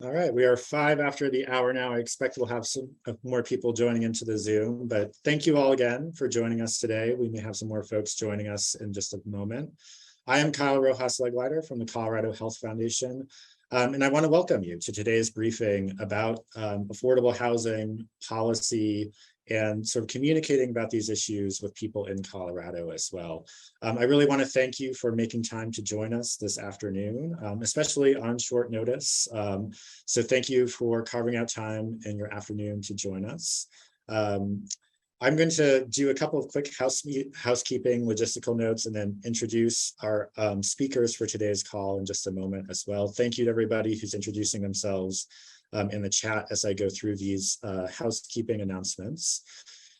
All right, we are 5 after the hour now. I expect we'll have some more people joining into the Zoom, but thank you all again for joining us today. We may have some more folks joining us in just a moment. I am Kyle Rojas Legleiter from the Colorado Health Foundation, and I want to welcome you to today's briefing about affordable housing policy and sort of communicating about these issues with people in Colorado as well. I really want to thank you for making time to join us this afternoon, especially on short notice. So thank you for carving out time in your afternoon to join us. I'm going to do a couple of quick housekeeping logistical notes and then introduce our speakers for today's call in just a moment as well. Thank you to everybody who's introducing themselves in the chat as I go through these housekeeping announcements.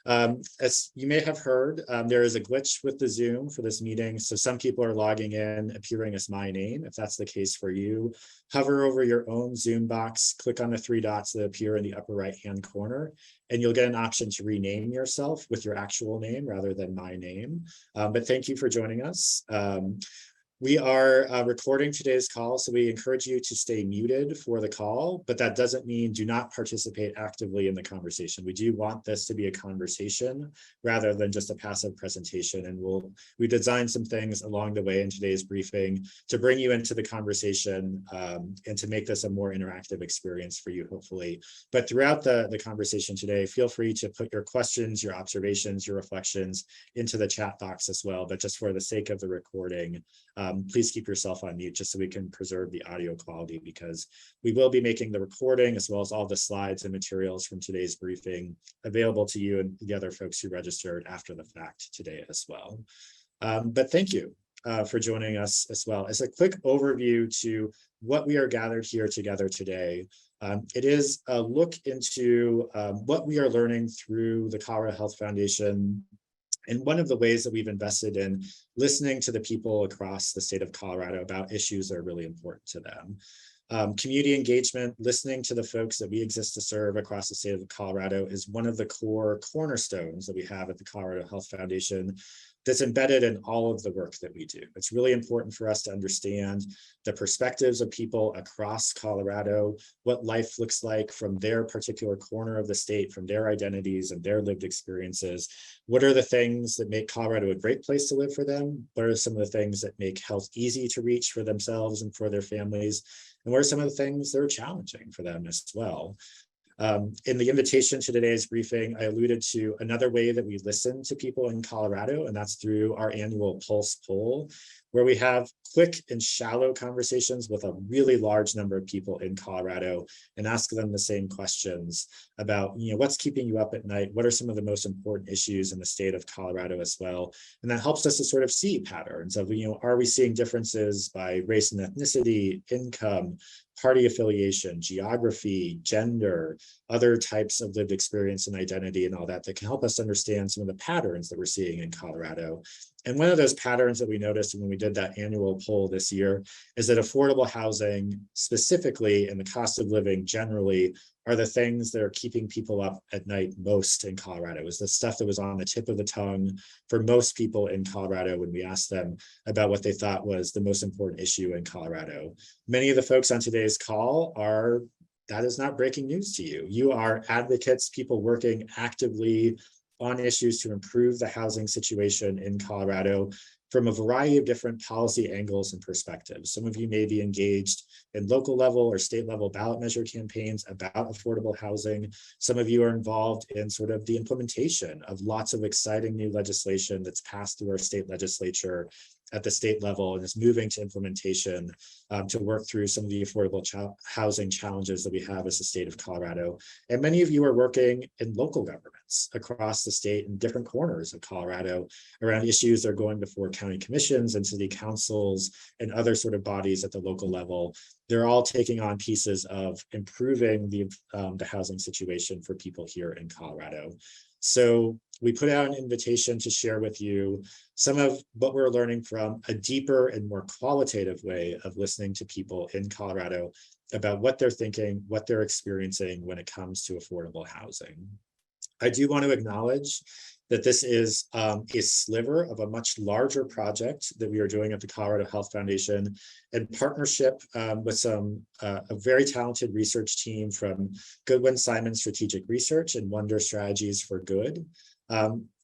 As you may have heard, there is a glitch with the Zoom for this meeting. So some people are logging in, appearing as my name. If that's the case for you, hover over your own Zoom box, click on the 3 dots that appear in the upper right-hand corner, and you'll get an option to rename yourself with your actual name rather than my name. But thank you for joining us. We are recording today's call, so we encourage you to stay muted for the call, but that doesn't mean do not participate actively in the conversation. We do want this to be a conversation rather than just a passive presentation, and we designed some things along the way in today's briefing to bring you into the conversation and to make this a more interactive experience for you, hopefully. But throughout the conversation today, feel free to put your questions, your observations, your reflections into the chat box as well, but just for the sake of the recording, please keep yourself on mute just so we can preserve the audio quality, because we will be making the recording as well as all the slides and materials from today's briefing available to you and the other folks who registered after the fact today as well. But thank you for joining us as well. As a quick overview to what we are gathered here together today, it is a look into what we are learning through the Colorado Health Foundation. And one of the ways that we've invested in listening to the people across the state of Colorado about issues that are really important to them. Community engagement, listening to the folks that we exist to serve across the state of Colorado is one of the core cornerstones that we have at the Colorado Health Foundation that's embedded in all of the work that we do. It's really important for us to understand the perspectives of people across Colorado, what life looks like from their particular corner of the state, from their identities and their lived experiences. What are the things that make Colorado a great place to live for them? What are some of the things that make health easy to reach for themselves and for their families? And what are some of the things that are challenging for them as well? In the invitation to today's briefing, I alluded to another way that we listen to people in Colorado, and that's through our annual Pulse poll, where we have quick and shallow conversations with a really large number of people in Colorado and ask them the same questions about, what's keeping you up at night? What are some of the most important issues in the state of Colorado as well? And that helps us to sort of see patterns of, are we seeing differences by race and ethnicity, income, party affiliation, geography, gender, other types of lived experience and identity and all that can help us understand some of the patterns that we're seeing in Colorado. And one of those patterns that we noticed when we did that annual poll this year is that affordable housing specifically and the cost of living generally are the things that are keeping people up at night most in Colorado. It was the stuff that was on the tip of the tongue for most people in Colorado when we asked them about what they thought was the most important issue in Colorado. Many of the folks on today's call that is not breaking news to you. You are advocates, people working actively on issues to improve the housing situation in Colorado from a variety of different policy angles and perspectives. Some of you may be engaged in local level or state level ballot measure campaigns about affordable housing. Some of you are involved in sort of the implementation of lots of exciting new legislation that's passed through our state legislature at the state level and is moving to implementation to work through some of the affordable housing challenges that we have as the state of Colorado. And many of you are working in local governments across the state in different corners of Colorado around issues that are going before county commissions and city councils and other sort of bodies at the local level. They're all taking on pieces of improving the housing situation for people here in Colorado. So we put out an invitation to share with you some of what we're learning from a deeper and more qualitative way of listening to people in Colorado about what they're thinking, what they're experiencing when it comes to affordable housing. I do want to acknowledge that this is a sliver of a much larger project that we are doing at the Colorado Health Foundation in partnership with a very talented research team from Goodwin Simon Strategic Research and Wonder Strategies for Good,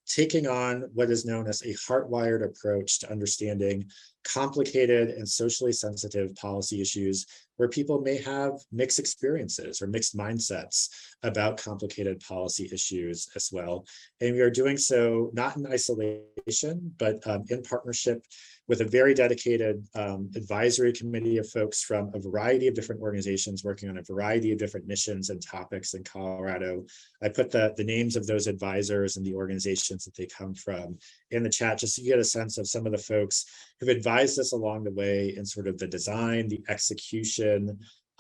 taking on what is known as a heart-wired approach to understanding complicated and socially sensitive policy issues where people may have mixed experiences or mixed mindsets about complicated policy issues as well. And we are doing so not in isolation, but in partnership with a very dedicated advisory committee of folks from a variety of different organizations working on a variety of different missions and topics in Colorado. I put the names of those advisors and the organizations that they come from in the chat, just so you get a sense of some of the folks who've advised us along the way in sort of the design, the execution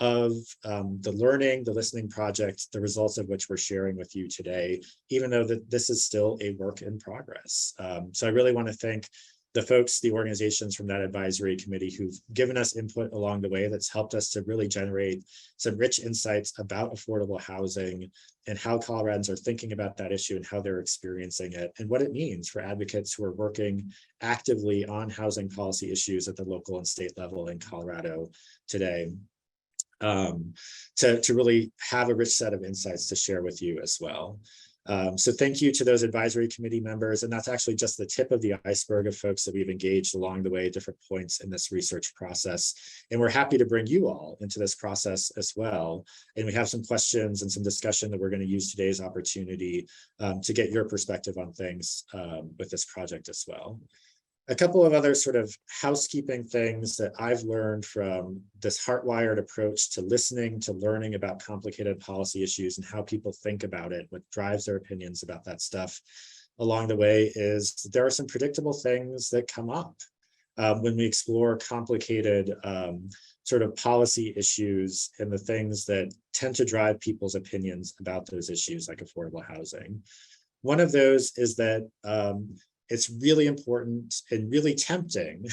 of the learning, the listening project, the results of which we're sharing with you today, even though this is still a work in progress. So I really want to thank the folks, the organizations from that advisory committee who've given us input along the way that's helped us to really generate some rich insights about affordable housing and how Coloradans are thinking about that issue and how they're experiencing it and what it means for advocates who are working actively on housing policy issues at the local and state level in Colorado today. To really have a rich set of insights to share with you as well. So thank you to those advisory committee members, and that's actually just the tip of the iceberg of folks that we've engaged along the way at different points in this research process. And we're happy to bring you all into this process as well. And we have some questions and some discussion that we're going to use today's opportunity to get your perspective on things with this project as well. A couple of other sort of housekeeping things that I've learned from this heart-wired approach to listening, to learning about complicated policy issues and how people think about it, what drives their opinions about that stuff along the way is there are some predictable things that come up when we explore complicated sort of policy issues and the things that tend to drive people's opinions about those issues like affordable housing. One of those is that it's really important and really tempting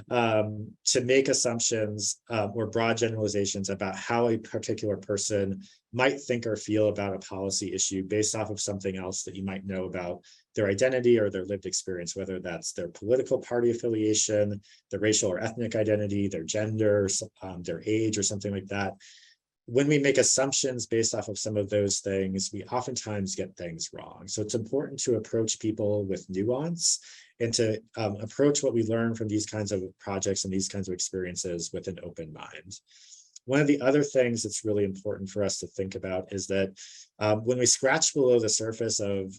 to make assumptions or broad generalizations about how a particular person might think or feel about a policy issue based off of something else that you might know about their identity or their lived experience, whether that's their political party affiliation, their racial or ethnic identity, their gender, their age, or something like that. When we make assumptions based off of some of those things, we oftentimes get things wrong. So it's important to approach people with nuance and to approach what we learn from these kinds of projects and these kinds of experiences with an open mind. One of the other things that's really important for us to think about is that when we scratch below the surface of,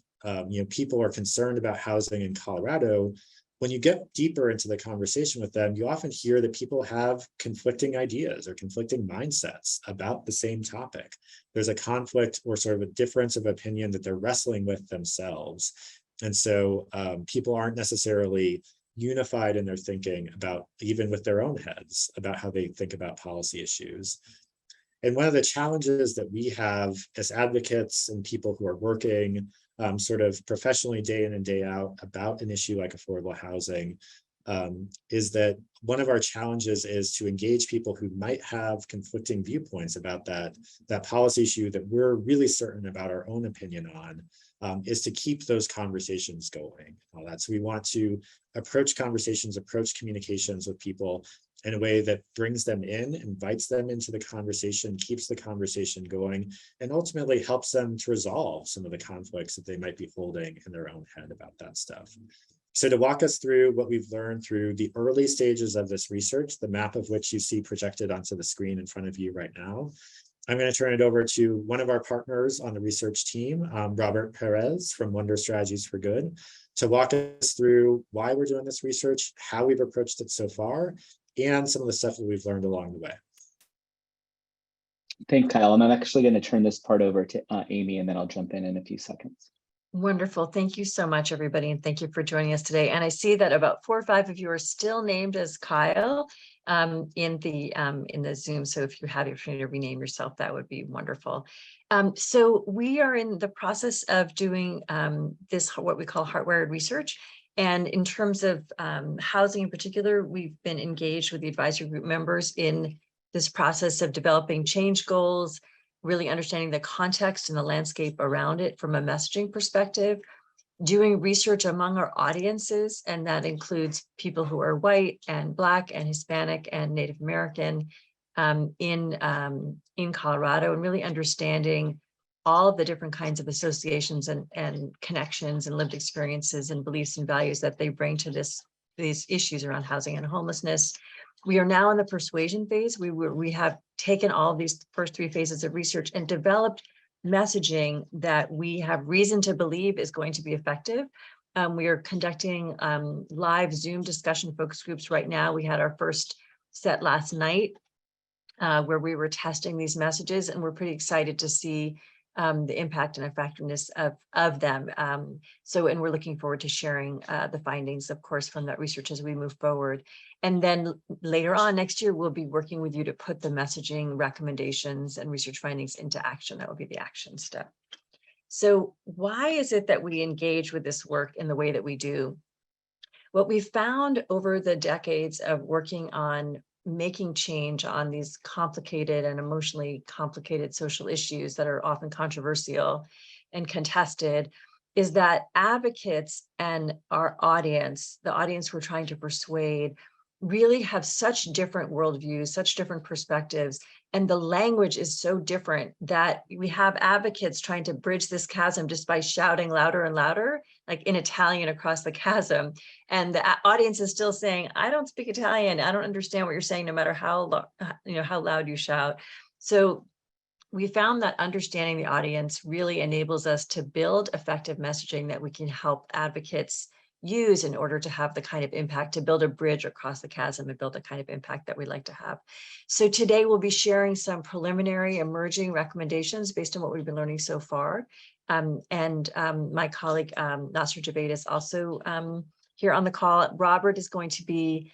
people are concerned about housing in Colorado, when you get deeper into the conversation with them, you often hear that people have conflicting ideas or conflicting mindsets about the same topic. There's a conflict or sort of a difference of opinion that they're wrestling with themselves. And so people aren't necessarily unified in their thinking about, even with their own heads, about how they think about policy issues. And one of the challenges that we have as advocates and people who are working sort of professionally day in and day out about an issue like affordable housing is that one of our challenges is to engage people who might have conflicting viewpoints about that policy issue that we're really certain about our own opinion on, is to keep those conversations going. So we want to approach conversations, approach communications with people in a way that brings them in, invites them into the conversation, keeps the conversation going, and ultimately helps them to resolve some of the conflicts that they might be holding in their own head about that stuff. So to walk us through what we've learned through the early stages of this research, the map of which you see projected onto the screen in front of you right now, I'm going to turn it over to one of our partners on the research team, Robert Perez from Wonder Strategies for Good, to walk us through why we're doing this research, how we've approached it so far, and some of the stuff that we've learned along the way. Thanks, Kyle. And I'm actually going to turn this part over to Amy, and then I'll jump in a few seconds. Wonderful. Thank you so much, everybody. And thank you for joining us today. And I see that about 4 or 5 of you are still named as Kyle in the Zoom. So if you have the opportunity to rename yourself, that would be wonderful. So we are in the process of doing this, what we call heart-wired research. And in terms of housing in particular, we've been engaged with the advisory group members in this process of developing change goals, really understanding the context and the landscape around it from a messaging perspective, doing research among our audiences, and that includes people who are white and Black and Hispanic and Native American in Colorado, and really understanding all of the different kinds of associations and connections and lived experiences and beliefs and values that they bring to these issues around housing and homelessness. We are now in the persuasion phase. We have taken all of these first 3 phases of research and developed messaging that we have reason to believe is going to be effective. We are conducting live Zoom discussion focus groups right now. We had our first set last night where we were testing these messages, and we're pretty excited to see the impact and effectiveness of them. And we're looking forward to sharing the findings, of course, from that research as we move forward. And then later on next year, we'll be working with you to put the messaging recommendations and research findings into action. That will be the action step. So why is it that we engage with this work in the way that we do? What we found over the decades of working on making change on these complicated and emotionally complicated social issues that are often controversial and contested is that advocates and our audience, the audience we're trying to persuade, really have such different worldviews, such different perspectives, and the language is so different that we have advocates trying to bridge this chasm just by shouting louder and louder, like in Italian across the chasm. And the audience is still saying, I don't speak Italian. I don't understand what you're saying, no matter how loud you shout. So we found that understanding the audience really enables us to build effective messaging that we can help advocates use in order to have the kind of impact, to build a bridge across the chasm and build the kind of impact that we'd like to have. So today we'll be sharing some preliminary emerging recommendations based on what we've been learning so far. My colleague Nasser Javaid is also here on the call. Robert is going to be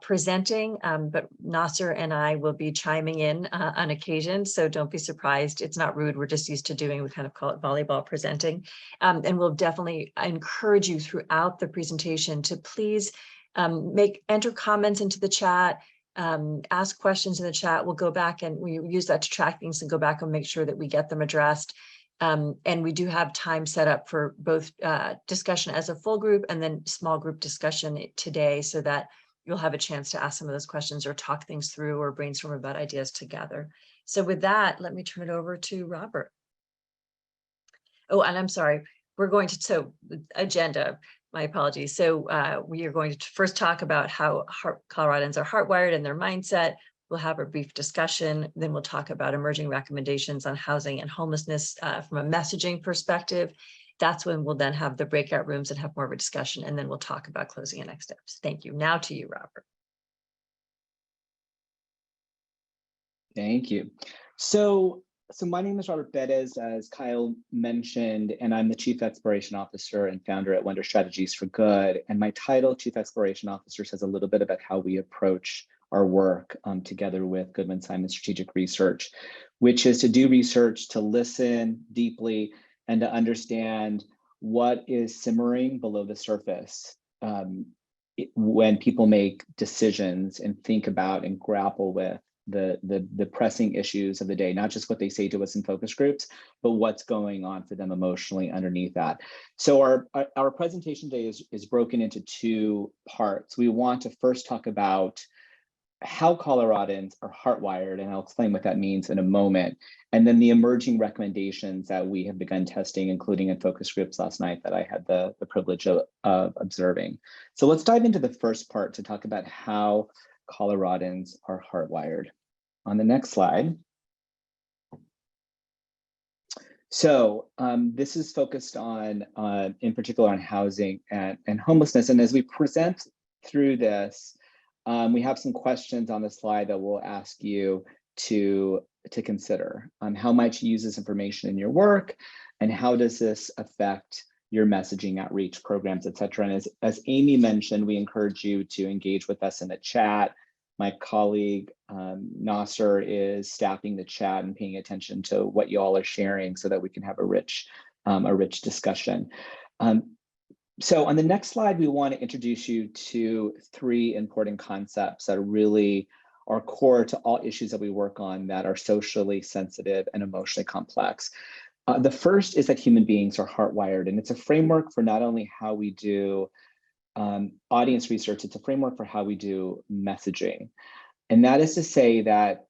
presenting, but Nasser and I will be chiming in on occasion, so don't be surprised. It's not rude. We're just used to doing, we kind of call it volleyball presenting. And we'll definitely encourage you throughout the presentation to please enter comments into the chat, ask questions in the chat. We'll go back and we use that to track things and go back and make sure that we get them addressed. And we do have time set up for both discussion as a full group and then small group discussion today, so that you'll have a chance to ask some of those questions or talk things through or brainstorm about ideas together. So with that, let me turn it over to Robert. Oh, and I'm sorry, we're going to, so agenda, my apologies. So we are going to first talk about how Coloradans are heartwired and their mindset. We'll have a brief discussion. Then we'll talk about emerging recommendations on housing and homelessness from a messaging perspective. That's when we'll then have the breakout rooms and have more of a discussion, and then we'll talk about closing and next steps. Thank you. Now to you, Robert. Thank you. So my name is Robert Bettis, as Kyle mentioned, and I'm the Chief Exploration Officer and founder at Wonder Strategies for Good. And my title, Chief Exploration Officer, says a little bit about how we approach our work together with Goodwin Simon Strategic Research, which is to do research, to listen deeply, and to understand what is simmering below the surface when people make decisions and think about and grapple with the pressing issues of the day, not just what they say to us in focus groups, but what's going on for them emotionally underneath that. So our presentation today is broken into 2 parts. We want to first talk about how Coloradans are heartwired, and I'll explain what that means in a moment. And then the emerging recommendations that we have begun testing, including in focus groups last night that I had the privilege of observing. So let's dive into the first part to talk about how Coloradans are heartwired. On the next slide. So this is focused on, in particular, on housing and homelessness. And as we present through this, we have some questions on the slide that we'll ask you to consider. How might you use this information in your work, and how does this affect your messaging, outreach programs, et cetera? And as Amy mentioned, we encourage you to engage with us in the chat. My colleague Nasser is staffing the chat and paying attention to what you all are sharing so that we can have a rich discussion. So on the next slide, we want to introduce you to 3 important concepts that really are core to all issues that we work on that are socially sensitive and emotionally complex. The first is that human beings are heartwired, and it's a framework for not only how we do audience research, it's a framework for how we do messaging. And that is to say that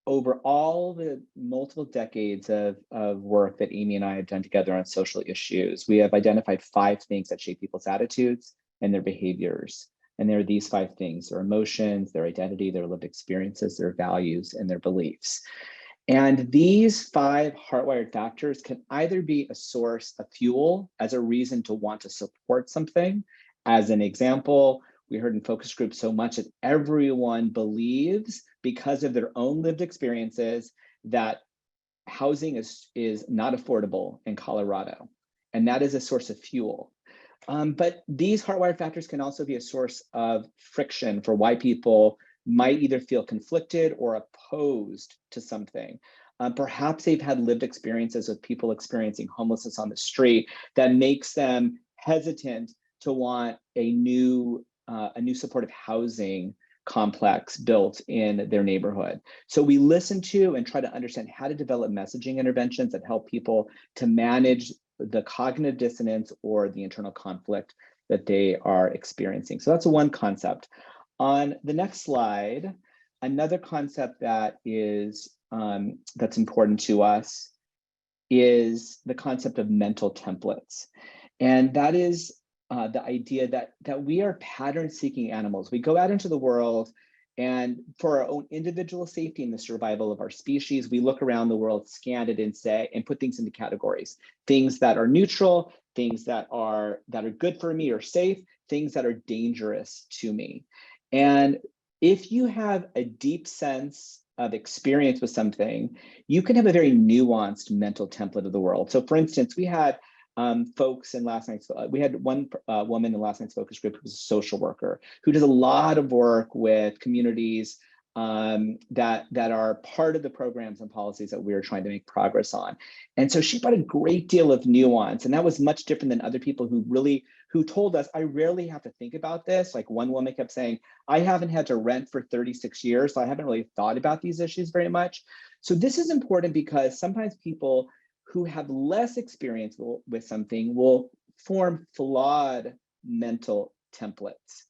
over all the multiple decades of work that Amy and I have done together on social issues, we have identified 5 things that shape people's attitudes and their behaviors. And there are these 5 things: their emotions, their identity, their lived experiences, their values, and their beliefs. And these 5 hardwired factors can either be a source of fuel as a reason to want to support something. As an example, we heard in focus groups so much that everyone believes, because of their own lived experiences, that housing is not affordable in Colorado. And that is a source of fuel. But these hardwired factors can also be a source of friction for why people might either feel conflicted or opposed to something. Perhaps they've had lived experiences with people experiencing homelessness on the street that makes them hesitant to want a new supportive housing complex built in their neighborhood. So we listen to and try to understand how to develop messaging interventions that help people to manage the cognitive dissonance or the internal conflict that they are experiencing. So that's one concept. On the next slide, another concept that is that's important to us is the concept of mental templates. And that is the idea that we are pattern-seeking animals. We go out into the world, and for our own individual safety and the survival of our species, we look around the world, scan it, and say, and put things into categories: things that are neutral, things that are good for me or safe, things that are dangerous to me. And if you have a deep sense of experience with something, you can have a very nuanced mental template of the world. So for instance, we had folks in last night's, we had one woman in last night's focus group who was a social worker who does a lot of work with communities that are part of the programs and policies that we're trying to make progress on. And so she brought a great deal of nuance, and that was much different than other people who told us, I rarely have to think about this. Like one woman kept saying, I haven't had to rent for 36 years, so I haven't really thought about these issues very much. So this is important because sometimes people who have less experience with something will form flawed mental templates.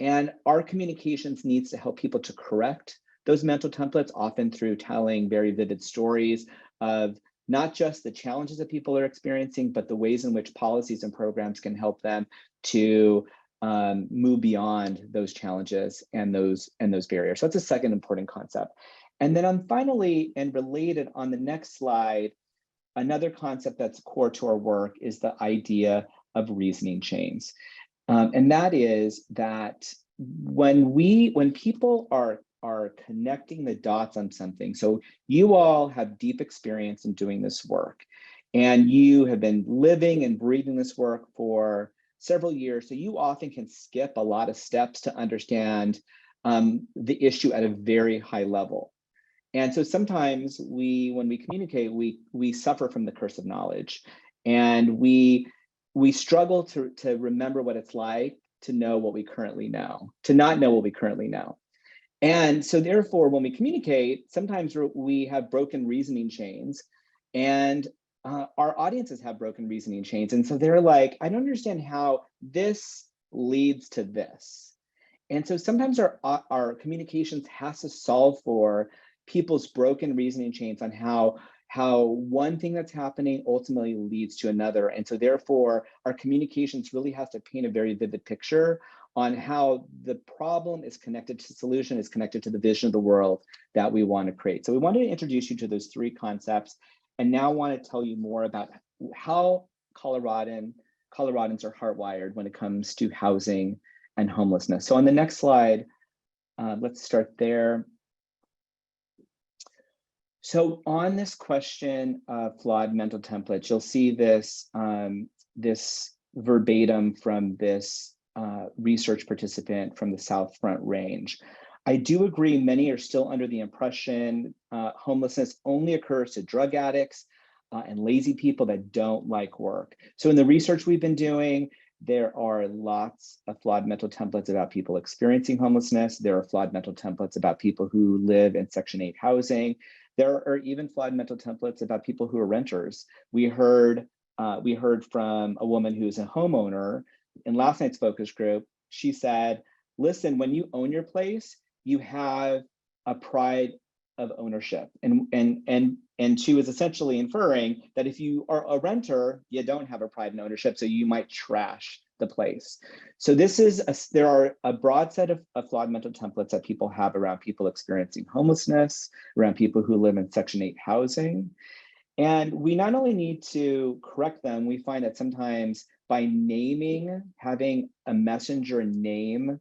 And our communications needs to help people to correct those mental templates, often through telling very vivid stories of not just the challenges that people are experiencing, but the ways in which policies and programs can help them to move beyond those challenges and those barriers. So that's a second important concept. And then finally, and related on the next slide, another concept that's core to our work is the idea of reasoning chains. And that is that when people are connecting the dots on something, so you all have deep experience in doing this work, and you have been living and breathing this work for several years, so you often can skip a lot of steps to understand the issue at a very high level. And so sometimes when we communicate, we suffer from the curse of knowledge, and we struggle to remember what it's like to know what we currently know, to not know what we currently know. And so therefore, when we communicate, sometimes we have broken reasoning chains, and our audiences have broken reasoning chains. And so they're like, I don't understand how this leads to this. And so sometimes our communications has to solve for people's broken reasoning chains on how one thing that's happening ultimately leads to another. And so therefore, our communications really has to paint a very vivid picture on how the problem is connected to the solution, is connected to the vision of the world that we want to create. So we wanted to introduce you to those 3 concepts, and now want to tell you more about how Coloradans are hardwired when it comes to housing and homelessness. So on the next slide, let's start there. So on this question of flawed mental templates, you'll see this, this verbatim from this research participant from the South Front Range. I do agree many are still under the impression homelessness only occurs to drug addicts and lazy people that don't like work. So in the research we've been doing, there are lots of flawed mental templates about people experiencing homelessness. There are flawed mental templates about people who live in Section 8 housing. There are even flawed mental templates about people who are renters. We heard from a woman who's a homeowner in last night's focus group. She said, listen, when you own your place, you have a pride of ownership. And she was essentially inferring that if you are a renter, you don't have a pride in ownership, so you might trash the place. So there are a broad set of flawed mental templates that people have around people experiencing homelessness, around people who live in Section 8 housing. And we not only need to correct them, we find that sometimes by having a messenger name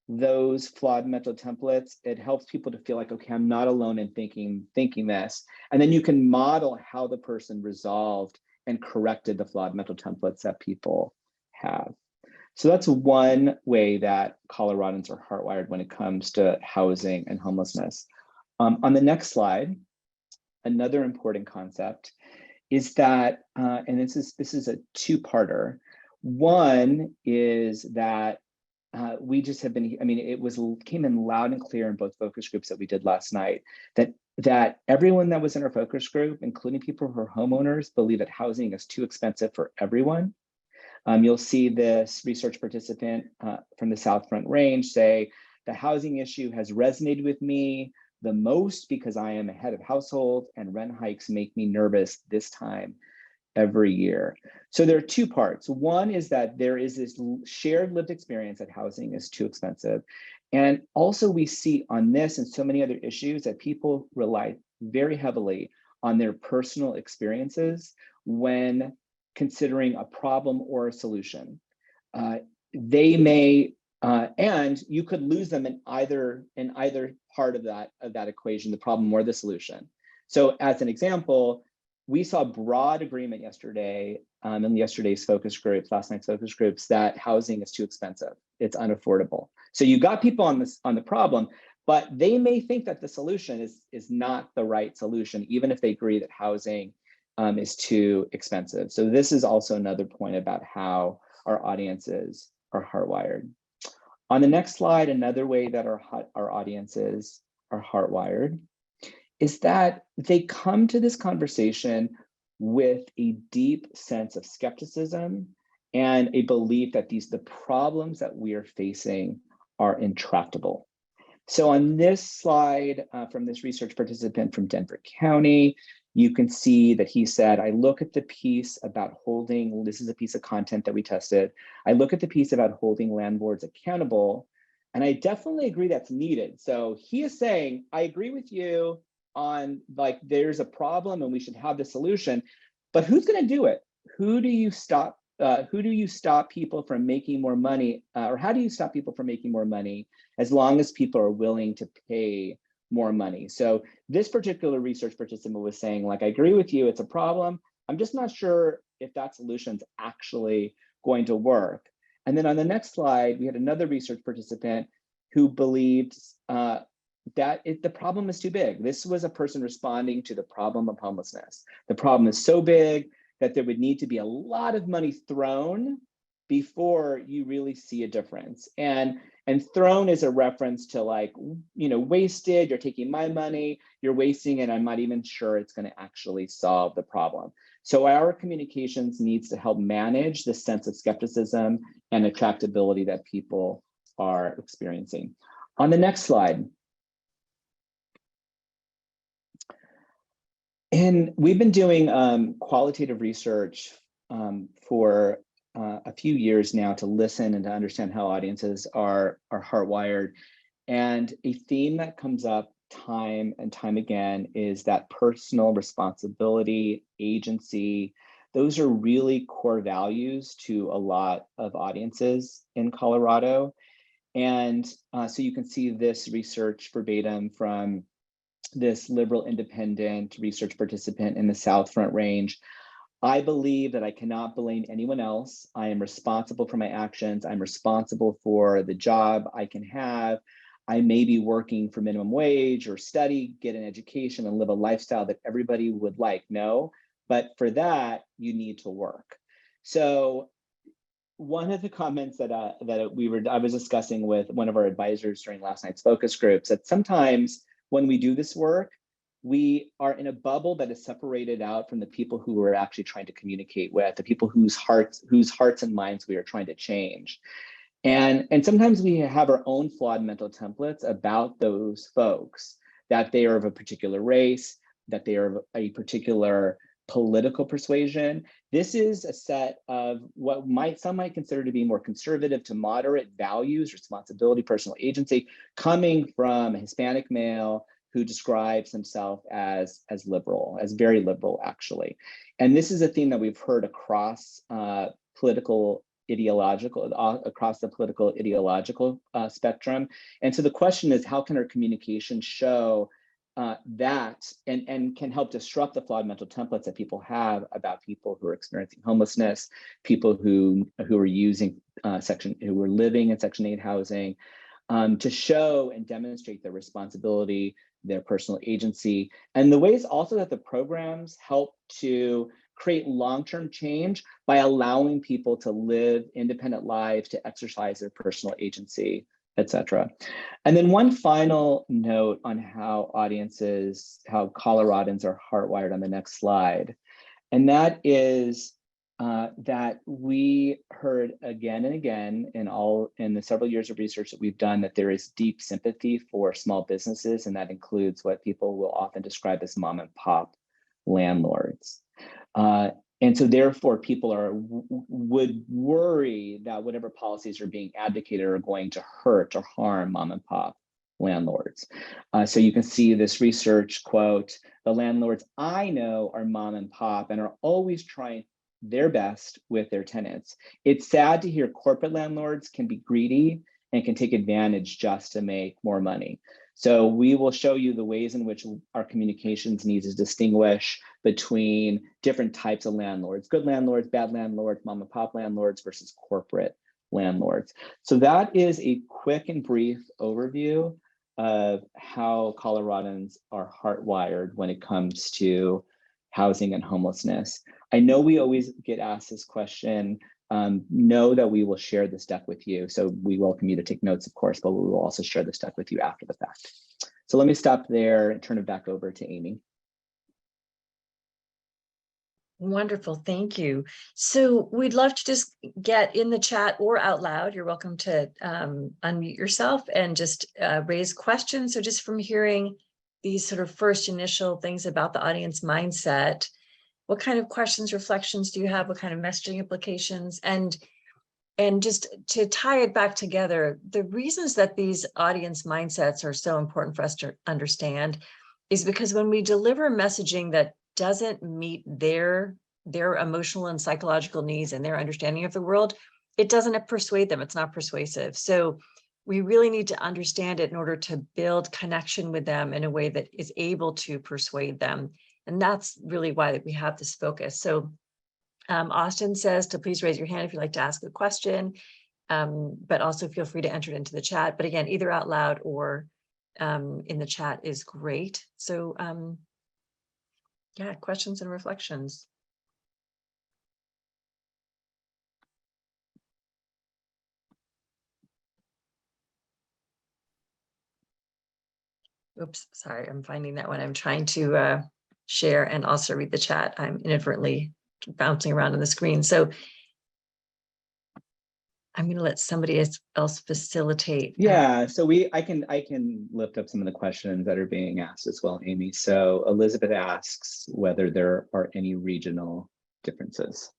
those flawed mental templates, it helps people to feel like, okay, I'm not alone in thinking this. And then you can model how the person resolved and corrected the flawed mental templates that people have. So that's one way that Coloradans are hardwired when it comes to housing and homelessness. On the next slide, another important concept is that, and this is a two-parter. One is that we just have been, I mean, came in loud and clear in both focus groups that we did last night, that everyone that was in our focus group, including people who are homeowners, believe that housing is too expensive for everyone. You'll see this research participant from the South Front Range say, the housing issue has resonated with me the most because I am a head of household and rent hikes make me nervous this time every year. So there are two parts. One is that there is this shared lived experience that housing is too expensive. And also we see on this and so many other issues that people rely very heavily on their personal experiences when considering a problem or a solution. They may, and you could lose them in either part of that equation, the problem or the solution. So as an example, we saw broad agreement yesterday in yesterday's focus groups, last night's focus groups, that housing is too expensive. It's unaffordable. So you got people on the problem, but they may think that the solution is not the right solution, even if they agree that housing is too expensive. So this is also another point about how our audiences are hardwired. On the next slide, another way that our audiences are hardwired is that they come to this conversation with a deep sense of skepticism and a belief that the problems that we are facing are intractable. So on this slide from this research participant from Denver County, you can see that he said, I look at the piece about holding, this is a piece of content that we tested. I look at the piece about holding landlords accountable, and I definitely agree that's needed. So he is saying, I agree with you on like, there's a problem and we should have the solution, but who's gonna do it? Who do you stop people from making more money? Or how do you stop people from making more money as long as people are willing to pay more money? So this particular research participant was saying, like, I agree with you, it's a problem. I'm just not sure if that solution's actually going to work. And then on the next slide, we had another research participant who believed that the problem is too big. This was a person responding to the problem of homelessness. The problem is so big that there would need to be a lot of money thrown before you really see a difference. And thrown is a reference to, like, you know, wasted, you're taking my money, you're wasting it, I'm not even sure it's going to actually solve the problem. So our communications needs to help manage the sense of skepticism and attractability that people are experiencing. On the next slide. And we've been doing qualitative research for a few years now to listen and to understand how audiences are hardwired. And a theme that comes up time and time again is that personal responsibility, agency. Those are really core values to a lot of audiences in Colorado. And so you can see this research verbatim from this liberal independent research participant in the South Front Range. I believe that I cannot blame anyone else. I am responsible for my actions. I'm responsible for the job I can have. I may be working for minimum wage or study, get an education, and live a lifestyle that everybody would like. No, but for that, you need to work. So one of the comments that I was discussing with one of our advisors during last night's focus groups, that sometimes when we do this work, we are in a bubble that is separated out from the people who we're actually trying to communicate with, the people whose hearts and minds we are trying to change. And sometimes we have our own flawed mental templates about those folks, that they are of a particular race, that they are of a particular political persuasion. This is a set of what some might consider to be more conservative to moderate values, responsibility, personal agency, coming from a Hispanic male who describes himself as liberal, as very liberal, actually. And this is a theme that we've heard across across the political ideological spectrum. And so the question is, how can our communication show that and can help disrupt the flawed mental templates that people have about people who are experiencing homelessness, people who are using who are living in Section 8 housing, to show and demonstrate their responsibility, their personal agency, and the ways also that the programs help to create long-term change by allowing people to live independent lives, to exercise their personal agency, etc. And then one final note on how Coloradans are heartwired on the next slide. And that is that we heard again and again in the several years of research that we've done that there is deep sympathy for small businesses, and that includes what people will often describe as mom and pop landlords. And so therefore people would worry that whatever policies are being advocated are going to hurt or harm mom and pop landlords. So you can see this research quote, "The landlords I know are mom and pop and are always trying their best with their tenants. It's sad to hear corporate landlords can be greedy and can take advantage just to make more money." So we will show you the ways in which our communications need to distinguish between different types of landlords, good landlords, bad landlords, mom and pop landlords versus corporate landlords. So that is a quick and brief overview of how Coloradans are hardwired when it comes to housing and homelessness. I know we always get asked this question. Know that we will share this deck with you. So we welcome you to take notes, of course, but we will also share this deck with you after the fact. So let me stop there and turn it back over to Amy. Wonderful, thank you. So we'd love to just get in the chat or out loud. You're welcome to unmute yourself and just raise questions. So just from hearing these sort of first initial things about the audience mindset, what kind of questions, reflections do you have? What kind of messaging implications? And just to tie it back together, the reasons that these audience mindsets are so important for us to understand is because when we deliver messaging that doesn't meet their emotional and psychological needs and their understanding of the world, it doesn't persuade them. It's not persuasive. So we really need to understand it in order to build connection with them in a way that is able to persuade them. And that's really why we have this focus. So Austin says to please raise your hand if you'd like to ask a question, but also feel free to enter it into the chat. But again, either out loud or in the chat is great. So yeah, questions and reflections. Oops, sorry, I'm finding that when I'm trying to share and also read the chat, I'm inadvertently bouncing around on the screen. So I'm going to let somebody else facilitate. Yeah, so I can lift up some of the questions that are being asked as well, Amy. So Elizabeth asks whether there are any regional differences.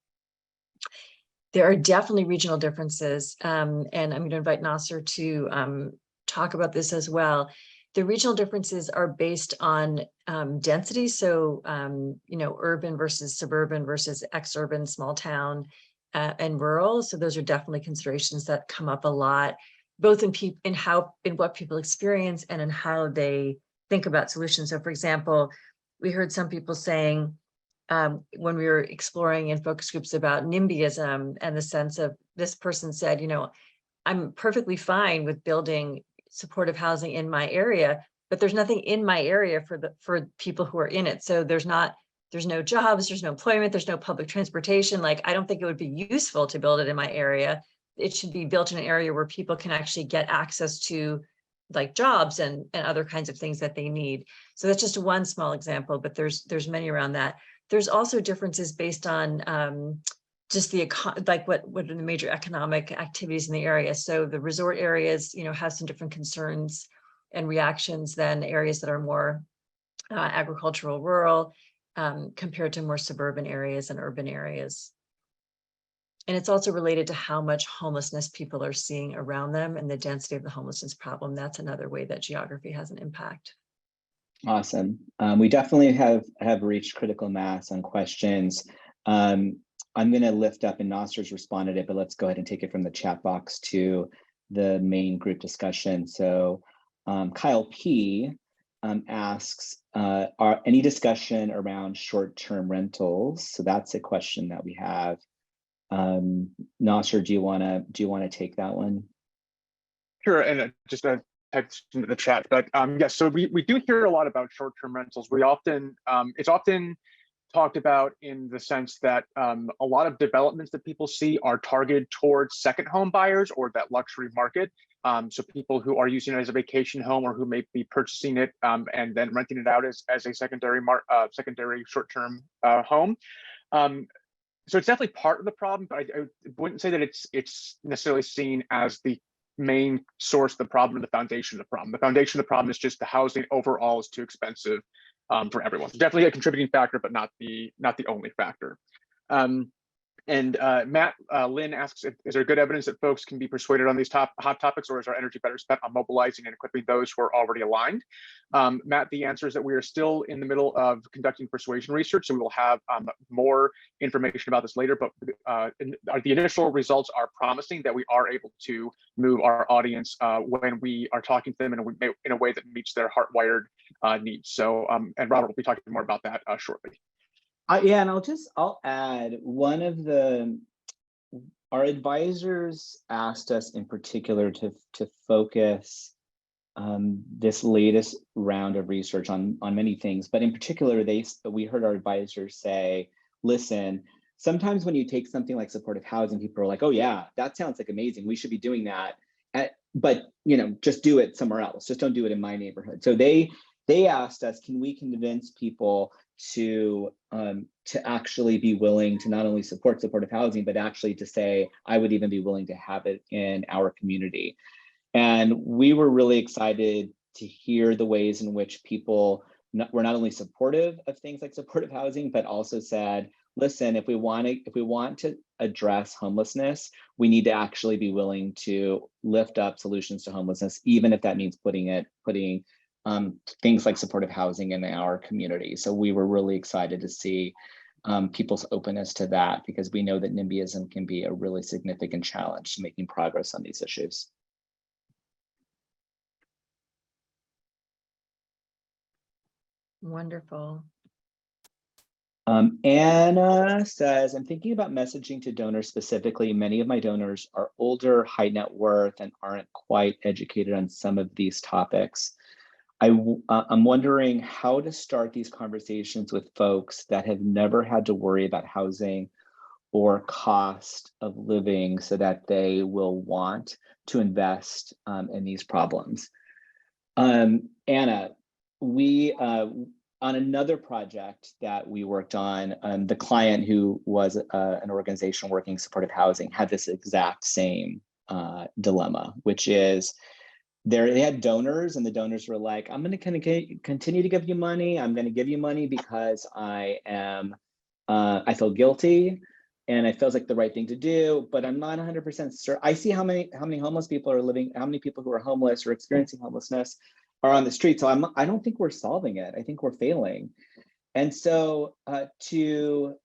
There are definitely regional differences, and I'm going to invite Nasser to talk about this as well. The regional differences are based on density, so urban versus suburban versus ex-urban, small town, and rural. So those are definitely considerations that come up a lot, both in what people experience and in how they think about solutions. So, for example, we heard some people saying when we were exploring in focus groups about NIMBYism and the sense of this person said, I'm perfectly fine with building supportive housing in my area, but there's nothing in my area for people who are in it. So there's no jobs, there's no employment, there's no public transportation. Like, I don't think it would be useful to build it in my area. It should be built in an area where people can actually get access to like jobs and other kinds of things that they need. So that's just one small example, but there's many around that. There's also differences based on just like what are the major economic activities in the area. So the resort areas, have some different concerns and reactions than areas that are more agricultural, rural, compared to more suburban areas and urban areas. And it's also related to how much homelessness people are seeing around them and the density of the homelessness problem. That's another way that geography has an impact. Awesome. We definitely have reached critical mass on questions. I'm going to lift up, and Nasser's responded it, but let's go ahead and take it from the chat box to the main group discussion. So Kyle P asks, are any discussion around short-term rentals? So that's a question that we have. Nasser, do you want to take that one? Sure, and just text into the chat, but yes, so we do hear a lot about short-term rentals. We often it's often talked about in the sense that a lot of developments that people see are targeted towards second home buyers or that luxury market. So people who are using it as a vacation home or who may be purchasing it and then renting it out as a secondary short-term home. So it's definitely part of the problem, but I wouldn't say that it's necessarily seen as the main source of the problem or the foundation of the problem. The foundation of the problem is just the housing overall is too expensive for everyone. So definitely a contributing factor, but not the only factor. And Matt Lynn asks, is there good evidence that folks can be persuaded on these hot topics, or is our energy better spent on mobilizing and equipping those who are already aligned? Matt, the answer is that we are still in the middle of conducting persuasion research, so we will have more information about this later, but the initial results are promising that we are able to move our audience when we are talking to them in a way that meets their hardwired needs. So, and Robert will be talking more about that shortly. Yeah, and I'll add, our advisors asked us in particular to focus this latest round of research on many things, but in particular, we heard our advisors say, listen, sometimes when you take something like supportive housing, people are like, oh yeah, that sounds like amazing, we should be doing that, but just do it somewhere else, just don't do it in my neighborhood. So they asked us, can we convince people to actually be willing to not only support supportive housing, but actually to say, I would even be willing to have it in our community. And we were really excited to hear the ways in which people were not only supportive of things like supportive housing, but also said, listen, if we want to address homelessness, we need to actually be willing to lift up solutions to homelessness, even if that means putting things like supportive housing in our community. So we were really excited to see people's openness to that, because we know that NIMBYism can be a really significant challenge to making progress on these issues. Wonderful. Anna says, I'm thinking about messaging to donors specifically. Many of my donors are older, high net worth, and aren't quite educated on some of these topics. I'm wondering how to start these conversations with folks that have never had to worry about housing or cost of living, so that they will want to invest in these problems. Anna, we on another project that we worked on, the client who was an organization working supportive housing had this exact same dilemma, which is they had donors, and the donors were like, I'm going to continue to give you money. I'm going to give you money because I feel guilty and it feels like the right thing to do, but I'm not 100% certain. I see how many homeless people are living, how many people who are homeless or experiencing homelessness are on the street. So I don't think we're solving it. I think we're failing. And so to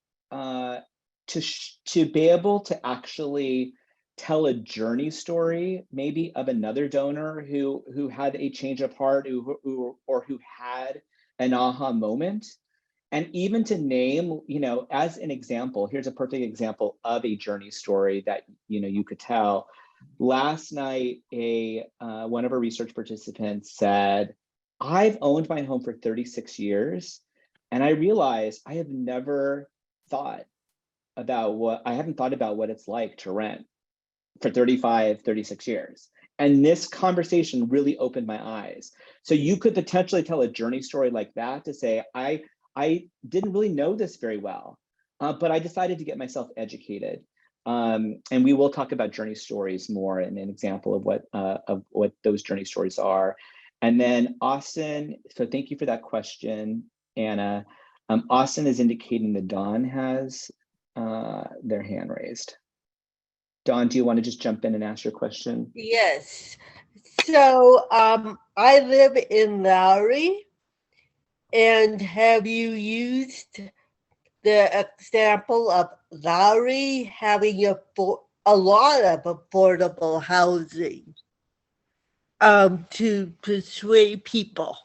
be able to actually tell a journey story, maybe of another donor who had a change of heart, who had an aha moment, and even to name, as an example, here's a perfect example of a journey story that you could tell. Last night, one of our research participants said, I've owned my home for 36 years, and I realized I have never thought about what it's like to rent for 36 years. And this conversation really opened my eyes. So you could potentially tell a journey story like that to say, I didn't really know this very well, but I decided to get myself educated. And we will talk about journey stories more and an example of what those journey stories are. And then Austin, so thank you for that question, Anna. Austin is indicating that Dawn has their hand raised. Dawn, do you want to just jump in and ask your question? Yes. So I live in Lowry, and have you used the example of Lowry having a lot of affordable housing to persuade people?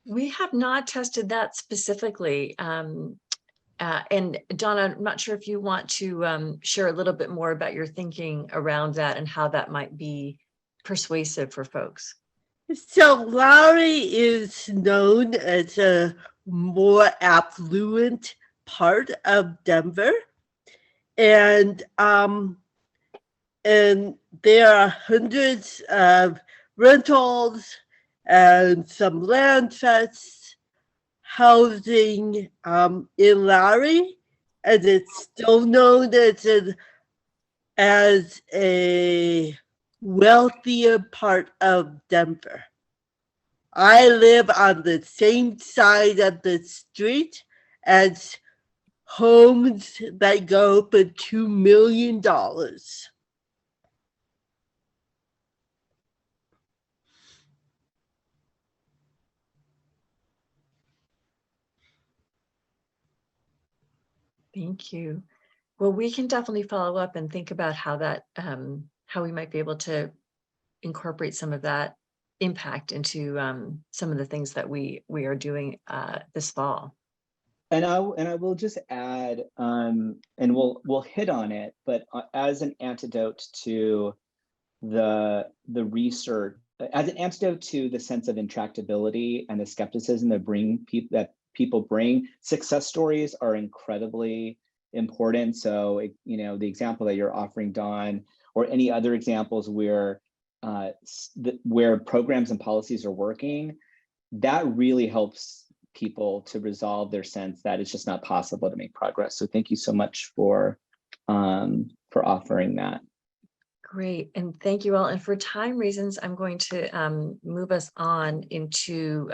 We have not tested that specifically. And Donna, I'm not sure if you want to share a little bit more about your thinking around that and how that might be persuasive for folks. So Lowry is known as a more affluent part of Denver, and there are hundreds of rentals and some land trusts housing in Lowry, and it's still known as a wealthier part of Denver. I live on the same side of the street as homes that go for $2 million. Thank you. Well, we can definitely follow up and think about how that, how we might be able to incorporate some of that impact into some of the things that we are doing this fall. And I will just add, and we'll hit on it, but as an antidote to the research, as an antidote to the sense of intractability and the skepticism that people bring, success stories are incredibly important. So, the example that you're offering, Dawn, or any other examples where programs and policies are working, that really helps people to resolve their sense that it's just not possible to make progress. So thank you so much for offering that. Great, and thank you all. And for time reasons, I'm going to move us on into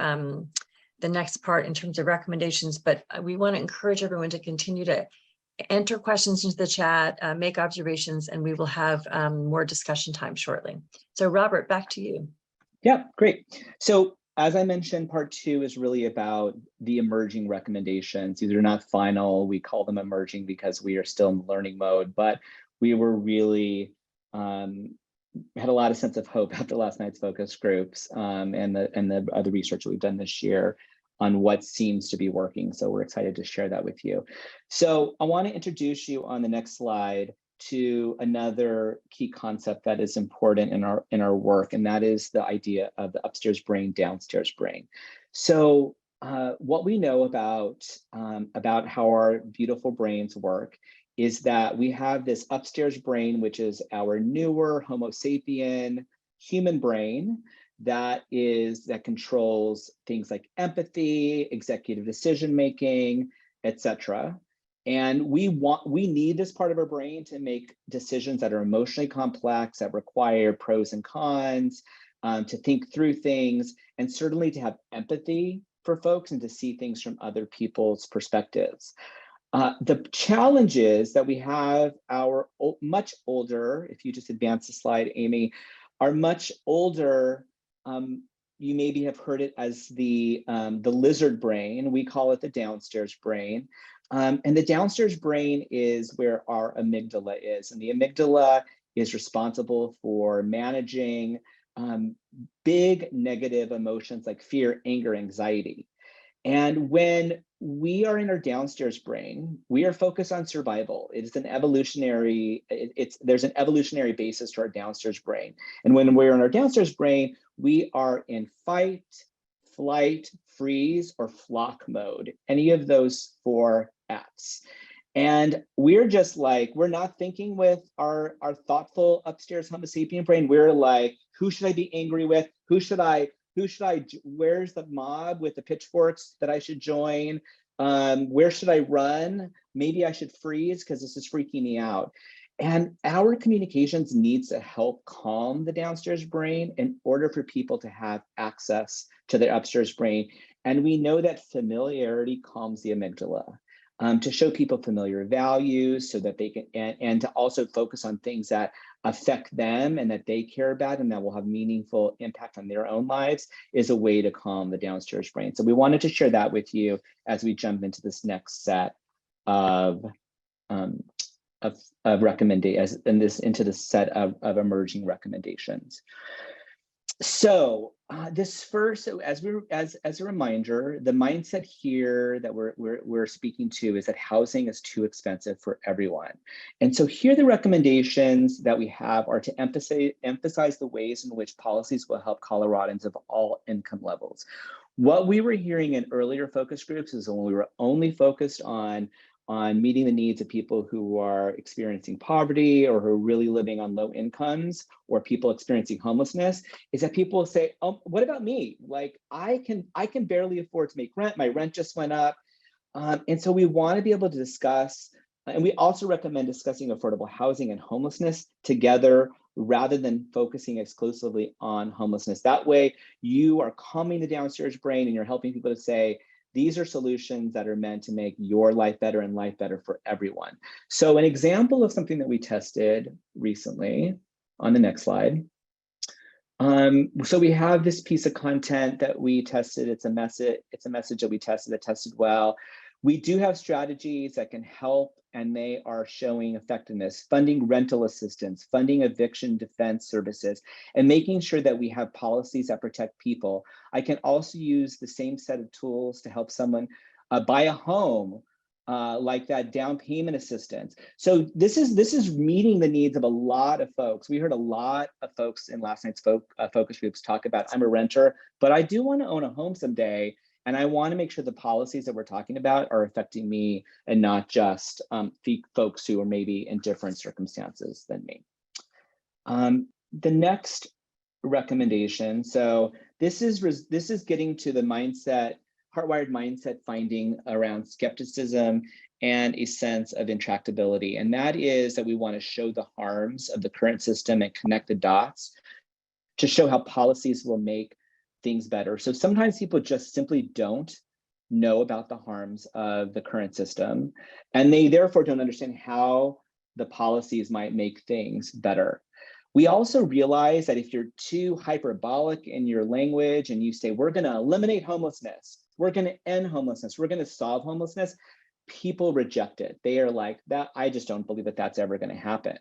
the next part in terms of recommendations, but we want to encourage everyone to continue to enter questions into the chat, make observations, and we will have more discussion time shortly. So Robert, back to you. Yeah, great. So as I mentioned, part 2 is really about the emerging recommendations. These are not final. We call them emerging because we are still in learning mode, but we were really had a lot of sense of hope after last night's focus groups and the other research that we've done this year on what seems to be working. So we're excited to share that with you. So I want to introduce you on the next slide to another key concept that is important in our work, and that is the idea of the upstairs brain, downstairs brain. So what we know about how our beautiful brains work is that we have this upstairs brain, which is our newer Homo sapien human brain that controls things like empathy, executive decision making, etc. And we need this part of our brain to make decisions that are emotionally complex, that require pros and cons, to think through things, and certainly to have empathy for folks and to see things from other people's perspectives. The challenge is that we have our much older, if you just advance the slide, Amy, our much older, you maybe have heard it as the lizard brain. We call it the downstairs brain. And the downstairs brain is where our amygdala is. And the amygdala is responsible for managing big negative emotions like fear, anger, anxiety. And when we are in our downstairs brain, we are focused on survival. It is an evolutionary, there's an evolutionary basis to our downstairs brain. And when we're in our downstairs brain, we are in fight, flight, freeze, or flock mode, any of those 4 Fs. And we're just like, we're not thinking with our thoughtful upstairs Homo sapien brain. We're like, who should I be angry with? Where's the mob with the pitchforks that I should join? Where should I run? Maybe I should freeze because this is freaking me out. And our communications needs to help calm the downstairs brain in order for people to have access to their upstairs brain. And we know that familiarity calms the amygdala. To show people familiar values so that they can, and to also focus on things that affect them and that they care about and that will have meaningful impact on their own lives is a way to calm the downstairs brain. So we wanted to share that with you as we jump into this next set of recommendations, into the set of emerging recommendations. So this first, as a reminder, the mindset here that we're speaking to is that housing is too expensive for everyone. And so here the recommendations that we have are to emphasize the ways in which policies will help Coloradans of all income levels. What we were hearing in earlier focus groups is when we were only focused on meeting the needs of people who are experiencing poverty or who are really living on low incomes, or people experiencing homelessness, is that people say, oh, what about me? Like, I can barely afford to make rent. My rent just went up. And so we want to be able to discuss, and we also recommend discussing affordable housing and homelessness together rather than focusing exclusively on homelessness. That way you are calming the downstairs brain and you're helping people to say, these are solutions that are meant to make your life better and life better for everyone. So an example of something that we tested recently on the next slide. So we have this piece of content that we tested. It's a message that we tested that tested well. We do have strategies that can help, and they are showing effectiveness: funding rental assistance, funding eviction defense services, and making sure that we have policies that protect people. I can also use the same set of tools to help someone buy a home, like that down payment assistance. So this is meeting the needs of a lot of folks. We heard a lot of folks in last night's focus groups talk about, I'm a renter, but I do want to own a home someday. And I want to make sure the policies that we're talking about are affecting me and not just folks who are maybe in different circumstances than me. The next recommendation. So this is getting to the mindset, hardwired mindset finding around skepticism and a sense of intractability. And that is that we want to show the harms of the current system and connect the dots to show how policies will make things better. So sometimes people just simply don't know about the harms of the current system, and they therefore don't understand how the policies might make things better. We also realize that if you're too hyperbolic in your language and you say, we're going to eliminate homelessness, we're going to end homelessness, we're going to solve homelessness, people reject it. They are like, that, I just don't believe that that's ever going to happen.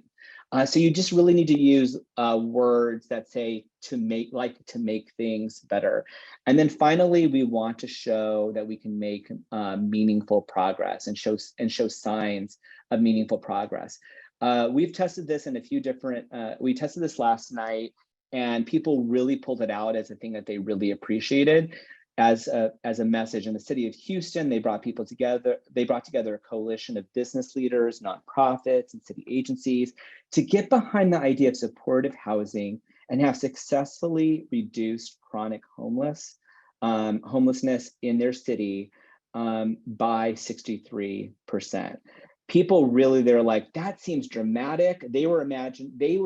So you just really need to use words that say to make things better. And then finally, we want to show that we can make meaningful progress and show signs of meaningful progress. We've tested this in a few different, we tested this last night, and people really pulled it out as a thing that they really appreciated. As a message. In the city of Houston, they brought people together. They brought together a coalition of business leaders, nonprofits, and city agencies to get behind the idea of supportive housing and have successfully reduced chronic homelessness in their city by 63%. People really, they're like, that seems dramatic. They were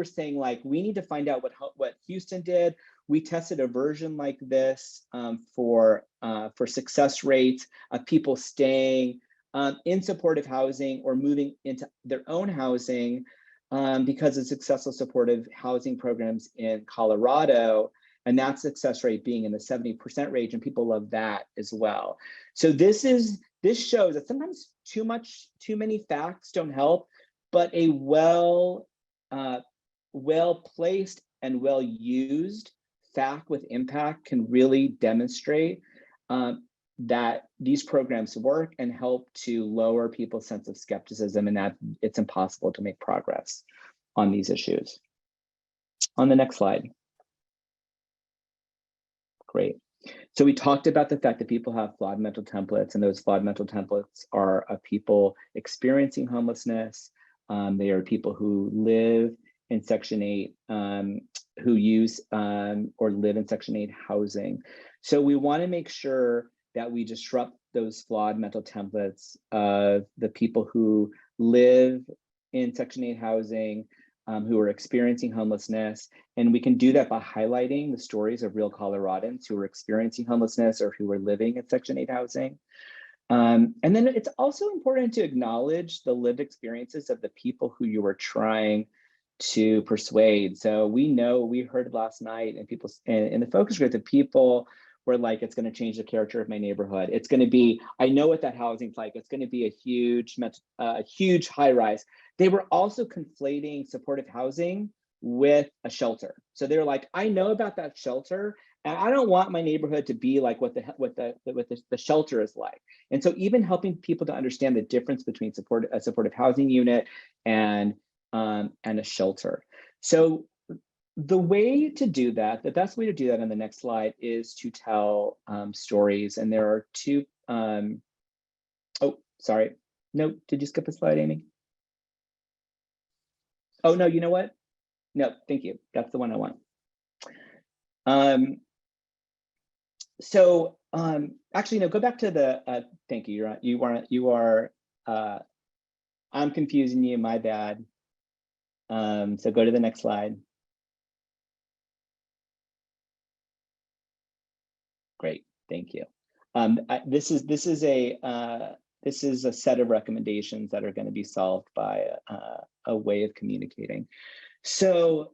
saying like, we need to find out what Houston did. We tested a version like this for success rates of people staying in supportive housing or moving into their own housing because of successful supportive housing programs in Colorado, and that success rate being in the 70% range, and people love that as well. So this shows that sometimes too many facts don't help, but a well placed and well used fact with impact can really demonstrate that these programs work and help to lower people's sense of skepticism, and that it's impossible to make progress on these issues. On the next slide. Great. So we talked about the fact that people have flawed mental templates, and those flawed mental templates are of people experiencing homelessness. They are people who live in Section 8, who use or live in Section 8 housing. So we want to make sure that we disrupt those flawed mental templates of the people who live in Section 8 housing, who are experiencing homelessness. And we can do that by highlighting the stories of real Coloradans who are experiencing homelessness or who are living in Section 8 housing. And then it's also important to acknowledge the lived experiences of the people who you are trying to persuade. So we heard last night and people in the focus group that people were like, it's going to change the character of my neighborhood. It's going to be, I know what that housing's like. It's going to be a huge high rise. They were also conflating supportive housing with a shelter. So they're like, I know about that shelter, and I don't want my neighborhood to be like what the shelter is like. And so even helping people to understand the difference between a supportive housing unit and a shelter. So the way to do that, the best way to do that on the next slide is to tell stories. And there are two, oh, sorry. No, did you skip a slide, Amy? Oh, no, you know what? No, thank you. That's the one I want. Actually, no, go back to the, thank you. I'm confusing you, my bad. So go to the next slide. Great, thank you. This is a set of recommendations that are going to be solved by a way of communicating. So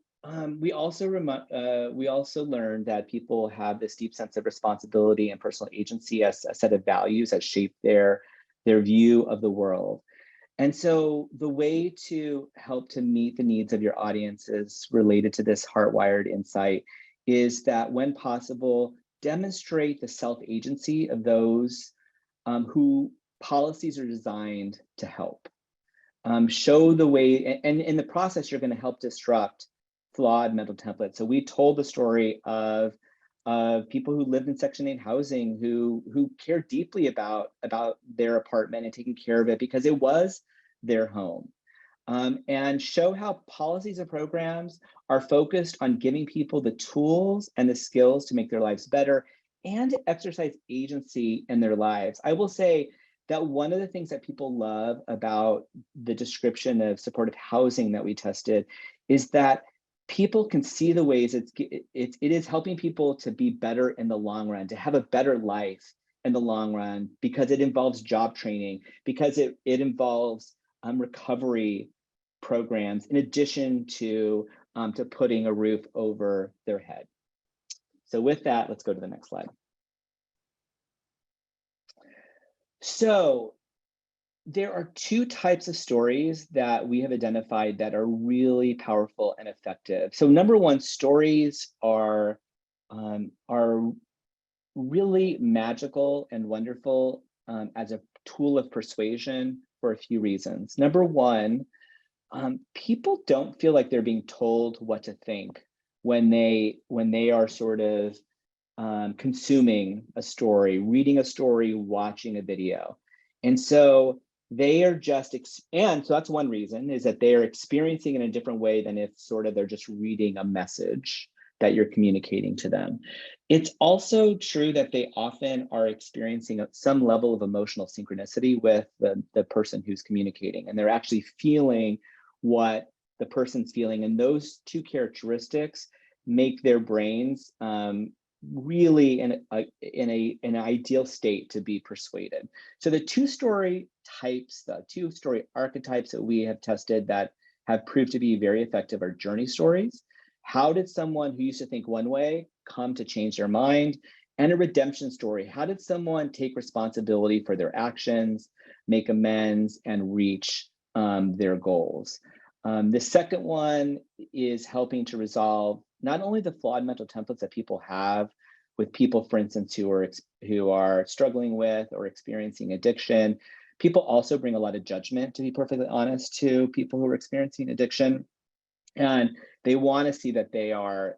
we also learned that people have this deep sense of responsibility and personal agency as a set of values that shape their view of the world. And so the way to help to meet the needs of your audiences related to this hardwired insight is that when possible, demonstrate the self-agency of those who policies are designed to help. Show the way, and in the process, you're going to help disrupt flawed mental templates. So we told the story of people who lived in Section 8 housing who cared deeply about their apartment and taking care of it because it was their home. And show how policies and programs are focused on giving people the tools and the skills to make their lives better and to exercise agency in their lives. I will say that one of the things that people love about the description of supportive housing that we tested is that people can see the ways it is helping people to be better in the long run, to have a better life in the long run, because it involves job training, because it involves recovery programs, in addition to putting a roof over their head. So with that, let's go to the next slide. So there are two types of stories that we have identified that are really powerful and effective. So number one, stories are really magical and wonderful as a tool of persuasion for a few reasons. Number one, people don't feel like they're being told what to think when they are sort of consuming a story, reading a story, watching a video. And so they are just, and so that's one reason, is that they are experiencing it in a different way than if sort of they're just reading a message that you're communicating to them. It's also true that they often are experiencing some level of emotional synchronicity with the person who's communicating, and they're actually feeling what the person's feeling. And those two characteristics make their brains really in an ideal state to be persuaded. So the two story types, the two story archetypes that we have tested that have proved to be very effective are journey stories. How did someone who used to think one way come to change their mind? And a redemption story. How did someone take responsibility for their actions, make amends, and reach their goals? The second one is helping to resolve not only the flawed mental templates that people have with people, for instance, who are struggling with or experiencing addiction. People also bring a lot of judgment, to be perfectly honest, to people who are experiencing addiction. And they want to see that they are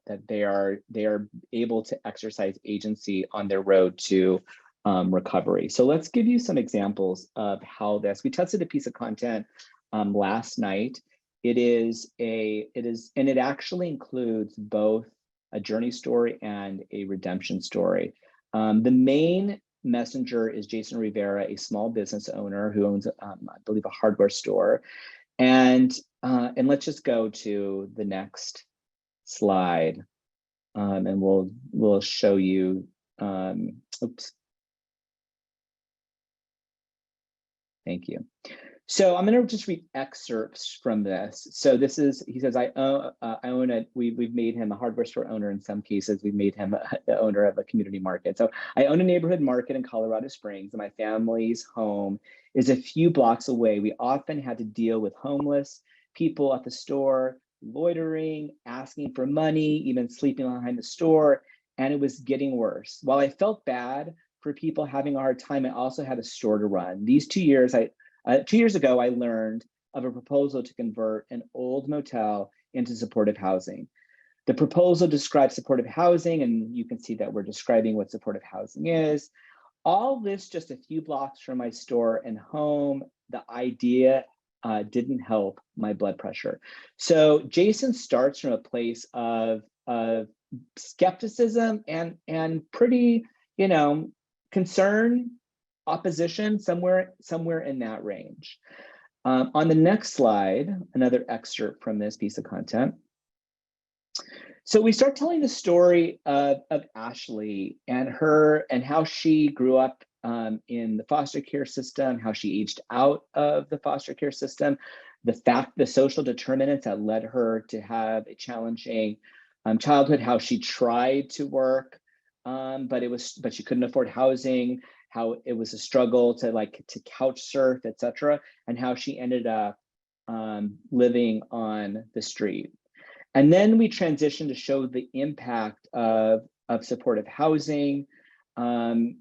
able to exercise agency on their road to recovery. So let's give you some examples of how we tested a piece of content last night. It actually includes both a journey story and a redemption story. The main messenger is Jason Rivera, a small business owner who owns, I believe, a hardware store. And let's just go to the next slide, and we'll show you. Oops. Thank you. So I'm going to just read excerpts from this. So this is, he says, I own it. We've made him a hardware store owner. In some cases, we've made him the owner of a community market. So I own a neighborhood market in Colorado Springs, and my family's home is a few blocks away. We often had to deal with homeless people at the store, loitering, asking for money, even sleeping behind the store, and it was getting worse. While I felt bad for people having a hard time, I also had a store to run. These 2 years, 2 years ago, I learned of a proposal to convert an old motel into supportive housing. The proposal describes supportive housing, and you can see that we're describing what supportive housing is. All this just a few blocks from my store and home. The idea didn't help my blood pressure. So Jason starts from a place of skepticism and pretty, concern, opposition, somewhere in that range. On the next slide, another excerpt from this piece of content. So we start telling the story of Ashley and how she grew up in the foster care system, how she aged out of the foster care system, the social determinants that led her to have a challenging childhood, how she tried to work, but she couldn't afford housing, how it was a struggle to couch surf, etc., and how she ended up living on the street. And then we transition to show the impact of supportive housing. And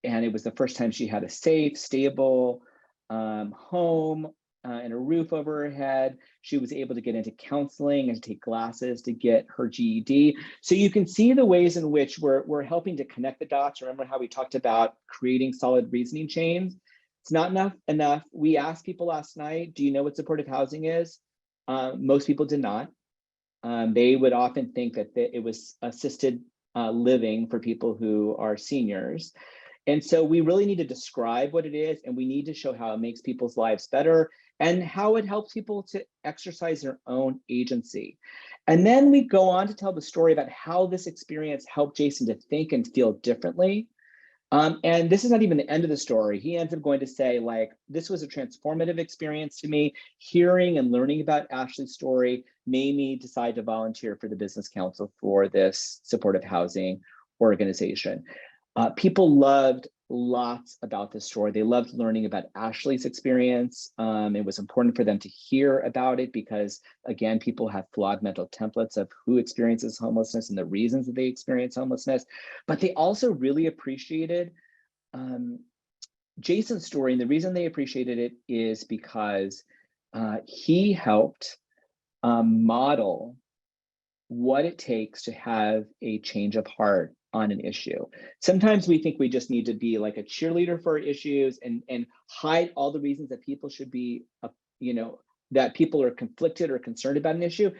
it was the first time she had a safe, stable home and a roof over her head. She was able to get into counseling and to take classes to get her GED. So you can see the ways in which we're helping to connect the dots. Remember how we talked about creating solid reasoning chains? It's not enough. We asked people last night, do you know what supportive housing is? Most people did not. They would often think that it was assisted living for people who are seniors. And so we really need to describe what it is, and we need to show how it makes people's lives better and how it helps people to exercise their own agency. And then we go on to tell the story about how this experience helped Jason to think and feel differently. And this is not even the end of the story. He ends up going to say, this was a transformative experience to me. Hearing and learning about Ashley's story made me decide to volunteer for the Business Council for this supportive housing organization. People loved lots about this story. They loved learning about Ashley's experience. It was important for them to hear about it because, again, people have flawed mental templates of who experiences homelessness and the reasons that they experience homelessness. But they also really appreciated Jason's story. And the reason they appreciated it is because he helped model what it takes to have a change of heart on an issue. Sometimes we think we just need to be like a cheerleader for issues and hide all the reasons that people should be, that people are conflicted or concerned about an issue.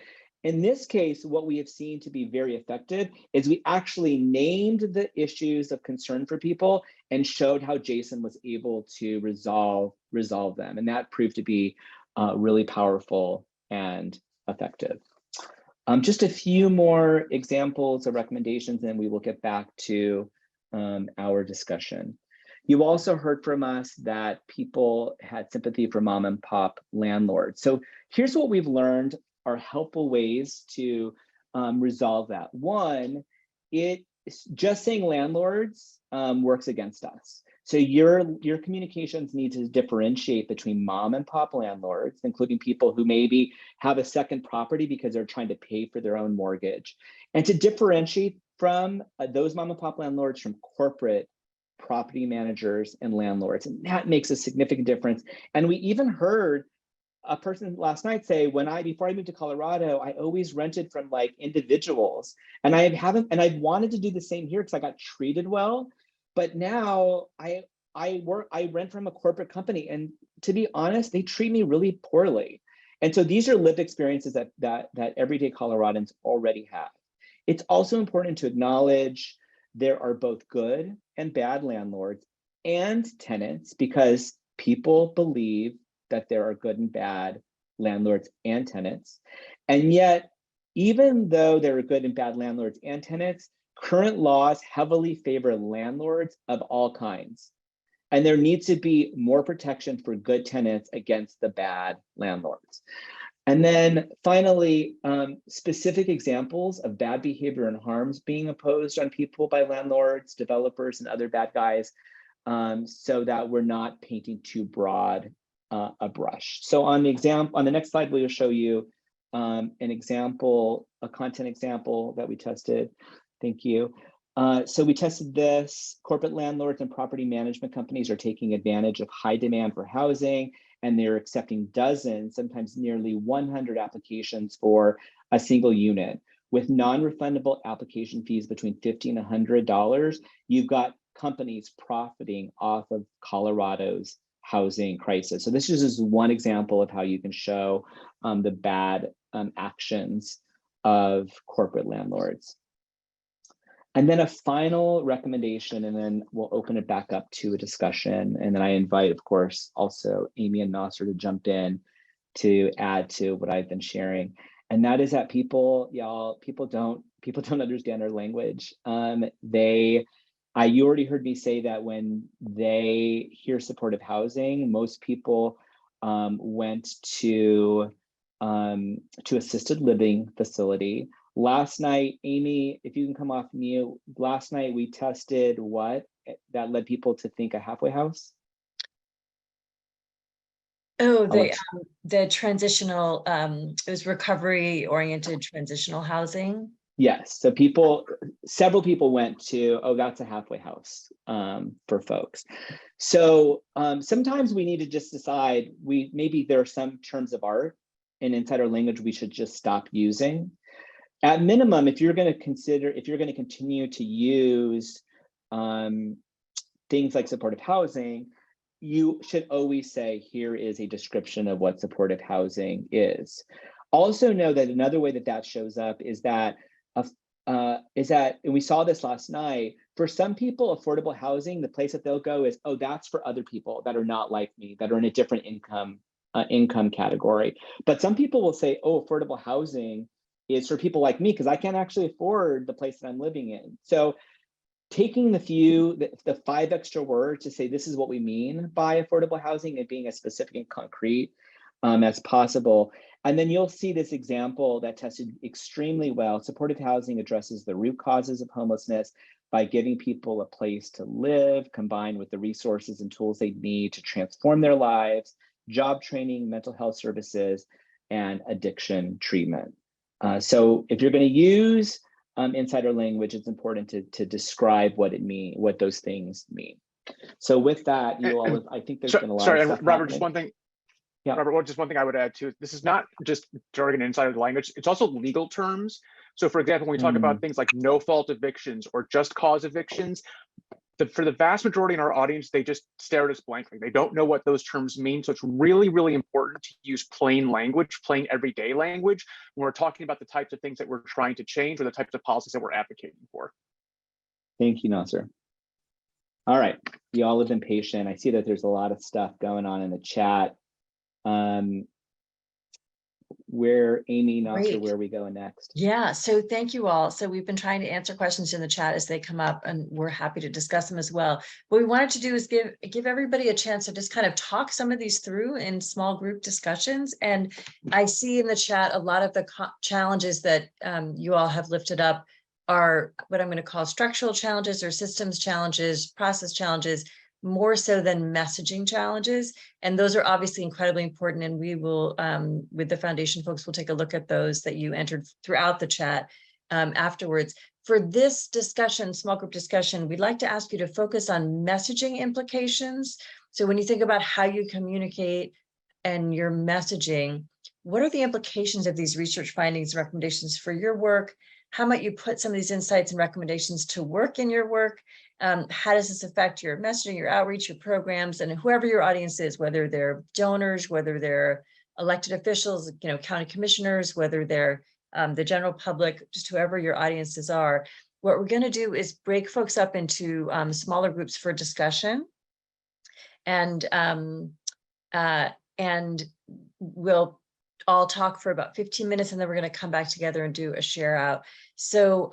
In this case, what we have seen to be very effective is we actually named the issues of concern for people and showed how Jason was able to resolve them. And that proved to be really powerful and effective. Just a few more examples of recommendations, and we will get back to our discussion. You also heard from us that people had sympathy for mom and pop landlords. So here's what we've learned are helpful ways to resolve that. One, just saying landlords works against us. So your communications need to differentiate between mom and pop landlords, including people who maybe have a second property because they're trying to pay for their own mortgage, and to differentiate from those mom and pop landlords from corporate property managers and landlords. And that makes a significant difference. And we even heard a person last night say, before I moved to Colorado, I always rented from like individuals, and I've wanted to do the same here because I got treated well, but now I rent from a corporate company, and to be honest, they treat me really poorly. And so these are lived experiences that everyday Coloradans already have. It's also important to acknowledge there are both good and bad landlords and tenants, because people believe that there are good and bad landlords and tenants. And yet, even though there are good and bad landlords and tenants, current laws heavily favor landlords of all kinds. And there needs to be more protection for good tenants against the bad landlords. And then finally, specific examples of bad behavior and harms being imposed on people by landlords, developers, and other bad guys, so that we're not painting too broad a brush. So on the next slide, we'll show you an example, a content example that we tested. Thank you. So we tested this. Corporate landlords and property management companies are taking advantage of high demand for housing, and they're accepting dozens, sometimes nearly 100 applications for a single unit. With non-refundable application fees between $50 and $100, you've got companies profiting off of Colorado's housing crisis. So this is just one example of how you can show the bad actions of corporate landlords. And then a final recommendation, and then we'll open it back up to a discussion. And then I invite, of course, also Amy and Nasser to jump in to add to what I've been sharing. And that is that people don't understand our language. You already heard me say that when they hear supportive housing, most people went to assisted living facility. Last night, Amy, if you can come off mute, last night we tested what that led people to think a halfway house? Oh, the transitional, it was recovery-oriented transitional housing. Yes, so several people went to, oh, that's a halfway house for folks. So sometimes we need to just decide, maybe there are some terms of art and inside our language we should just stop using. At minimum, if you're going to continue to use things like supportive housing, you should always say, here is a description of what supportive housing is. Also know that another way that shows up is that, and we saw this last night, for some people, affordable housing, the place that they'll go is, oh, that's for other people that are not like me, that are in a different income category. But some people will say, oh, affordable housing is for people like me because I can't actually afford the place that I'm living in. So taking the 5 extra words to say this is what we mean by affordable housing and being as specific and concrete as possible. And then you'll see this example that tested extremely well. Supportive housing addresses the root causes of homelessness by giving people a place to live, combined with the resources and tools they need to transform their lives, job training, mental health services, and addiction treatment. So if you're going to use insider language, it's important to describe what those things mean. So with that, I think there's been a lot of stuff Robert, happening. just one thing. Yeah. Robert, just one thing I would add too. This is not just jargon inside of the language, it's also legal terms. So for example, when we talk about things like no fault evictions or just cause evictions, for the vast majority in our audience, they just stare at us blankly. They don't know what those terms mean. So it's really, really important to use plain language, plain everyday language, when we're talking about the types of things that we're trying to change or the types of policies that we're advocating for. Thank you, Nasser. All right, you all have been patient. I see that there's a lot of stuff going on in the chat. Amy, Nasser, where are we going next? Yeah, so thank you all. So we've been trying to answer questions in the chat as they come up, and we're happy to discuss them as well. What we wanted to do is give everybody a chance to just kind of talk some of these through in small group discussions. And I see in the chat a lot of the challenges that you all have lifted up are what I'm going to call structural challenges or systems challenges, process challenges, more so than messaging challenges. And those are obviously incredibly important. And we will, with the foundation folks, we'll take a look at those that you entered throughout the chat afterwards. For this discussion, small group discussion, we'd like to ask you to focus on messaging implications. So when you think about how you communicate and your messaging, what are the implications of these research findings and recommendations for your work? How might you put some of these insights and recommendations to work in your work? How does this affect your messaging, your outreach, your programs, and whoever your audience is, whether they're donors, whether they're elected officials, county commissioners, whether they're the general public, just whoever your audiences are. What we're going to do is break folks up into smaller groups for discussion, and we'll all talk for about 15 minutes, and then we're going to come back together and do a share out. So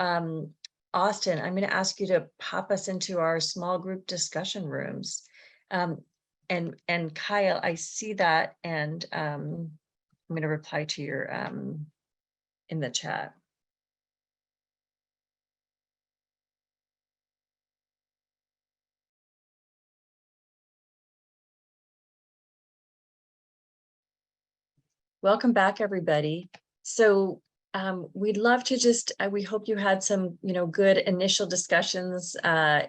Austin, I'm going to ask you to pop us into our small group discussion rooms. And Kyle, I see that, and I'm going to reply to your in the chat. Welcome back, everybody. So we'd love to just, we hope you had some, good initial discussions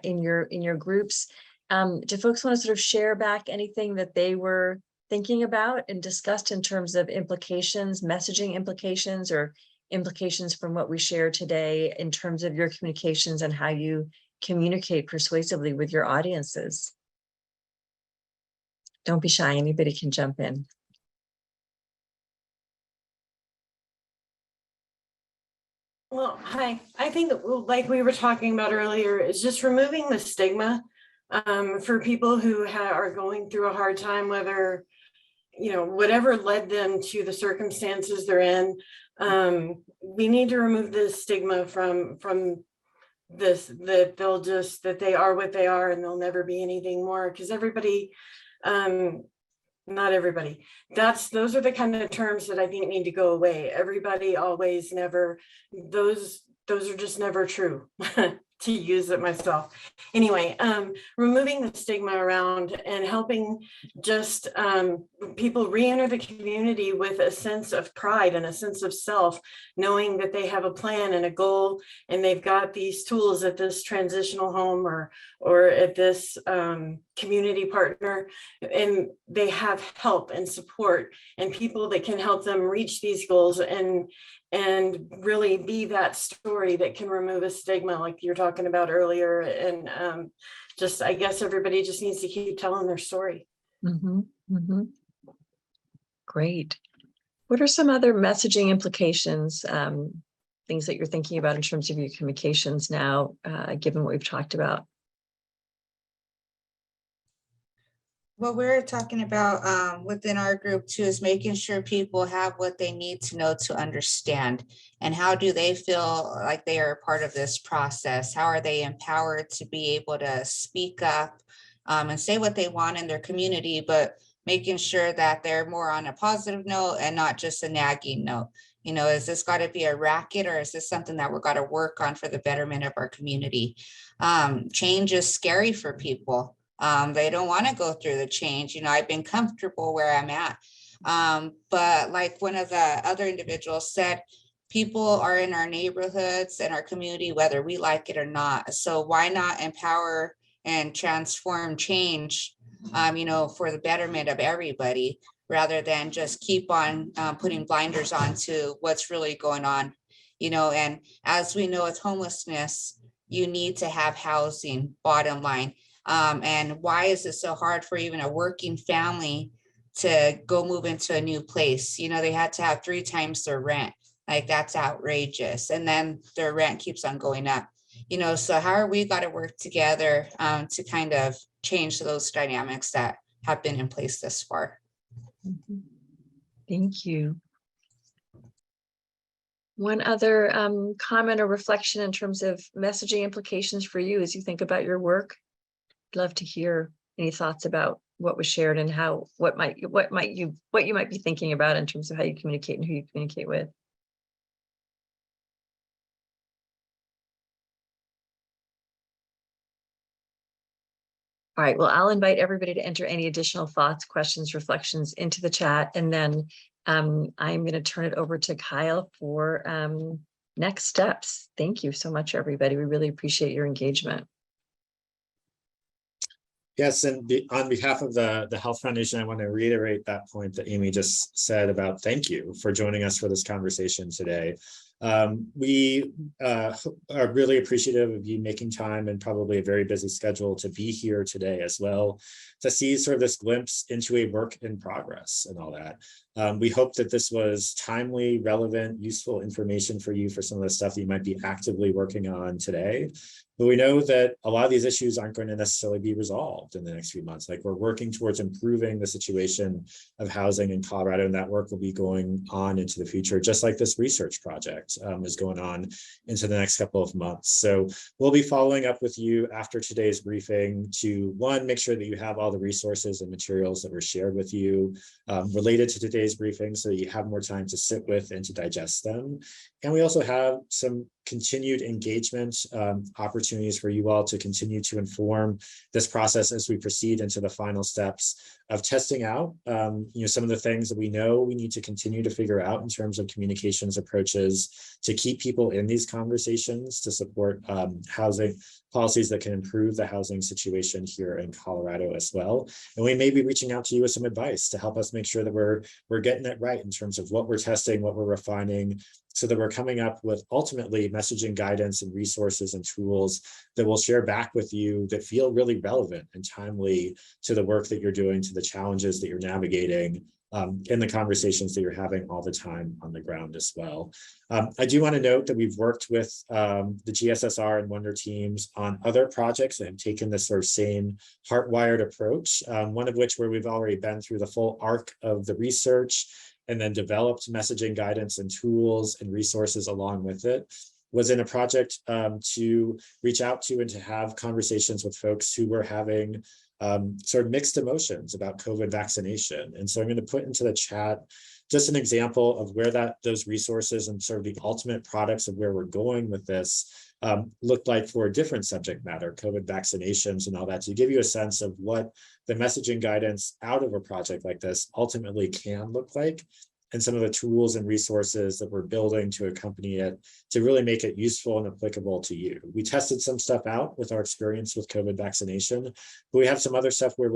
in your groups. Do folks want to sort of share back anything that they were thinking about and discussed in terms of implications, messaging implications, or implications from what we shared today in terms of your communications and how you communicate persuasively with your audiences? Don't be shy, anybody can jump in. Well, hi. I think like we were talking about earlier, is just removing the stigma for people who are going through a hard time, whether, whatever led them to the circumstances they're in. We need to remove the stigma from this, that they are what they are and they'll never be anything more, because everybody, not everybody, those are the kind of terms that I think need to go away. Everybody, always, never, those are just never true. To use it myself. Anyway, removing the stigma around and helping just people re-enter the community with a sense of pride and a sense of self, knowing that they have a plan and a goal, and they've got these tools at this transitional home or at this community partner, and they have help and support and people that can help them reach these goals and really be that story that can remove a stigma like you're talking about earlier. And just, I guess everybody just needs to keep telling their story. Mm-hmm, mm-hmm. Great. What are some other messaging implications, things that you're thinking about in terms of your communications now, given what we've talked about? What we're talking about within our group too is making sure people have what they need to know to understand, and how do they feel like they are a part of this process? How are they empowered to be able to speak up and say what they want in their community, but making sure that they're more on a positive note and not just a nagging note. Is this got to be a racket, or is this something that we're got to work on for the betterment of our community? Change is scary for people. They don't want to go through the change. I've been comfortable where I'm at. But like one of the other individuals said, people are in our neighborhoods and our community, whether we like it or not. So why not empower and transform change, for the betterment of everybody, rather than just keep on putting blinders on to what's really going on, and as we know with homelessness, you need to have housing, bottom line. And why is it so hard for even a working family to go move into a new place? They had to have 3 times their rent. Like, that's outrageous. And then their rent keeps on going up. So how are we got to work together to kind of change those dynamics that have been in place thus far? Thank you. One other comment or reflection in terms of messaging implications for you as you think about your work? I'd love to hear any thoughts about what was shared and how, what you might be thinking about in terms of how you communicate and who you communicate with. All right, well, I'll invite everybody to enter any additional thoughts, questions, reflections into the chat, and then I'm going to turn it over to Kyle for next steps. Thank you so much, everybody. We really appreciate your engagement. Yes, and on behalf of the Health Foundation, I want to reiterate that point that Amy just said about thank you for joining us for this conversation today. We are really appreciative of you making time and probably a very busy schedule to be here today as well, to see sort of this glimpse into a work in progress and all that. We hope that this was timely, relevant, useful information for you for some of the stuff that you might be actively working on today. But we know that a lot of these issues aren't going to necessarily be resolved in the next few months. Like, we're working towards improving the situation of housing in Colorado, and that work will be going on into the future, just like this research project is going on into the next couple of months. So we'll be following up with you after today's briefing to, one, make sure that you have all the resources and materials that were shared with you related to today's briefing, so that you have more time to sit with and to digest them. And we also have some continued engagement opportunities for you all to continue to inform this process as we proceed into the final steps of testing out some of the things that we know we need to continue to figure out in terms of communications approaches to keep people in these conversations, to support housing policies that can improve the housing situation here in Colorado as well. And we may be reaching out to you with some advice to help us make sure that we're getting it right in terms of what we're testing, what we're refining, so that we're coming up with ultimately messaging guidance and resources and tools that we'll share back with you that feel really relevant and timely to the work that you're doing, to the challenges that you're navigating, in the conversations that you're having all the time on the ground as well. I do want to note that we've worked with the GSSR and Wonder teams on other projects that have taken this sort of same heart-wired approach, one of which where we've already been through the full arc of the research and then developed messaging guidance and tools and resources along with it, was in a project to reach out to and to have conversations with folks who were having sort of mixed emotions about COVID vaccination. And so I'm going to put into the chat just an example of where those resources and sort of the ultimate products of where we're going with this looked like for a different subject matter, COVID vaccinations and all that, to give you a sense of what the messaging guidance out of a project like this ultimately can look like, and some of the tools and resources that we're building to accompany it to really make it useful and applicable to you. We tested some stuff out with our experience with COVID vaccination, but we have some other stuff where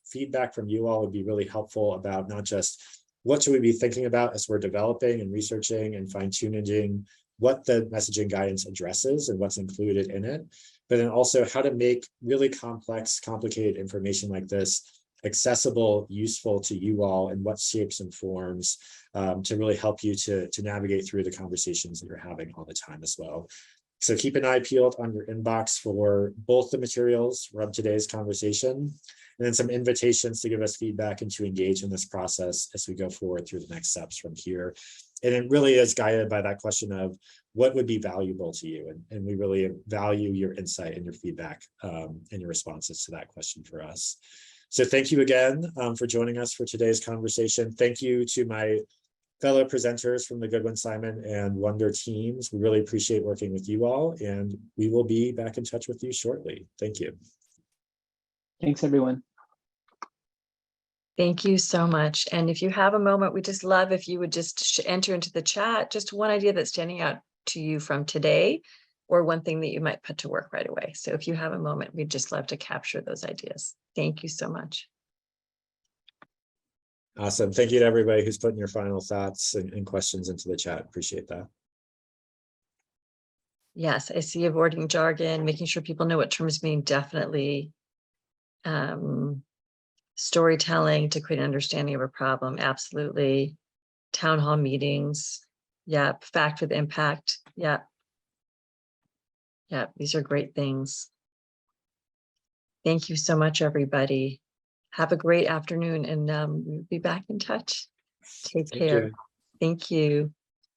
feedback from you all would be really helpful about not just what should we be thinking about as we're developing and researching and fine-tuning what the messaging guidance addresses and what's included in it, but then also how to make really complex, complicated information like this accessible, useful to you all, in what shapes and forms to really help you to navigate through the conversations that you're having all the time as well. So keep an eye peeled on your inbox for both the materials from today's conversation, and then some invitations to give us feedback and to engage in this process as we go forward through the next steps from here. And it really is guided by that question of what would be valuable to you. And we really value your insight and your feedback and your responses to that question for us. So thank you again for joining us for today's conversation. Thank you to my fellow presenters from the Goodwin, Simon, and Wonder teams. We really appreciate working with you all, and we will be back in touch with you shortly. Thank you. Thanks, everyone. Thank you so much. And if you have a moment, we just love if you would just enter into the chat just one idea that's standing out to you from today, or one thing that you might put to work right away. So if you have a moment, we'd just love to capture those ideas. Thank you so much. Awesome. Thank you to everybody who's putting your final thoughts and questions into the chat. Appreciate that. Yes, I see avoiding jargon, making sure people know what terms mean, definitely. Storytelling to create an understanding of a problem, absolutely. Town hall meetings, yep. Fact with impact, yep. Yep, these are great things. Thank you so much, everybody. Have a great afternoon, and we'll be back in touch. Take care. Thank you.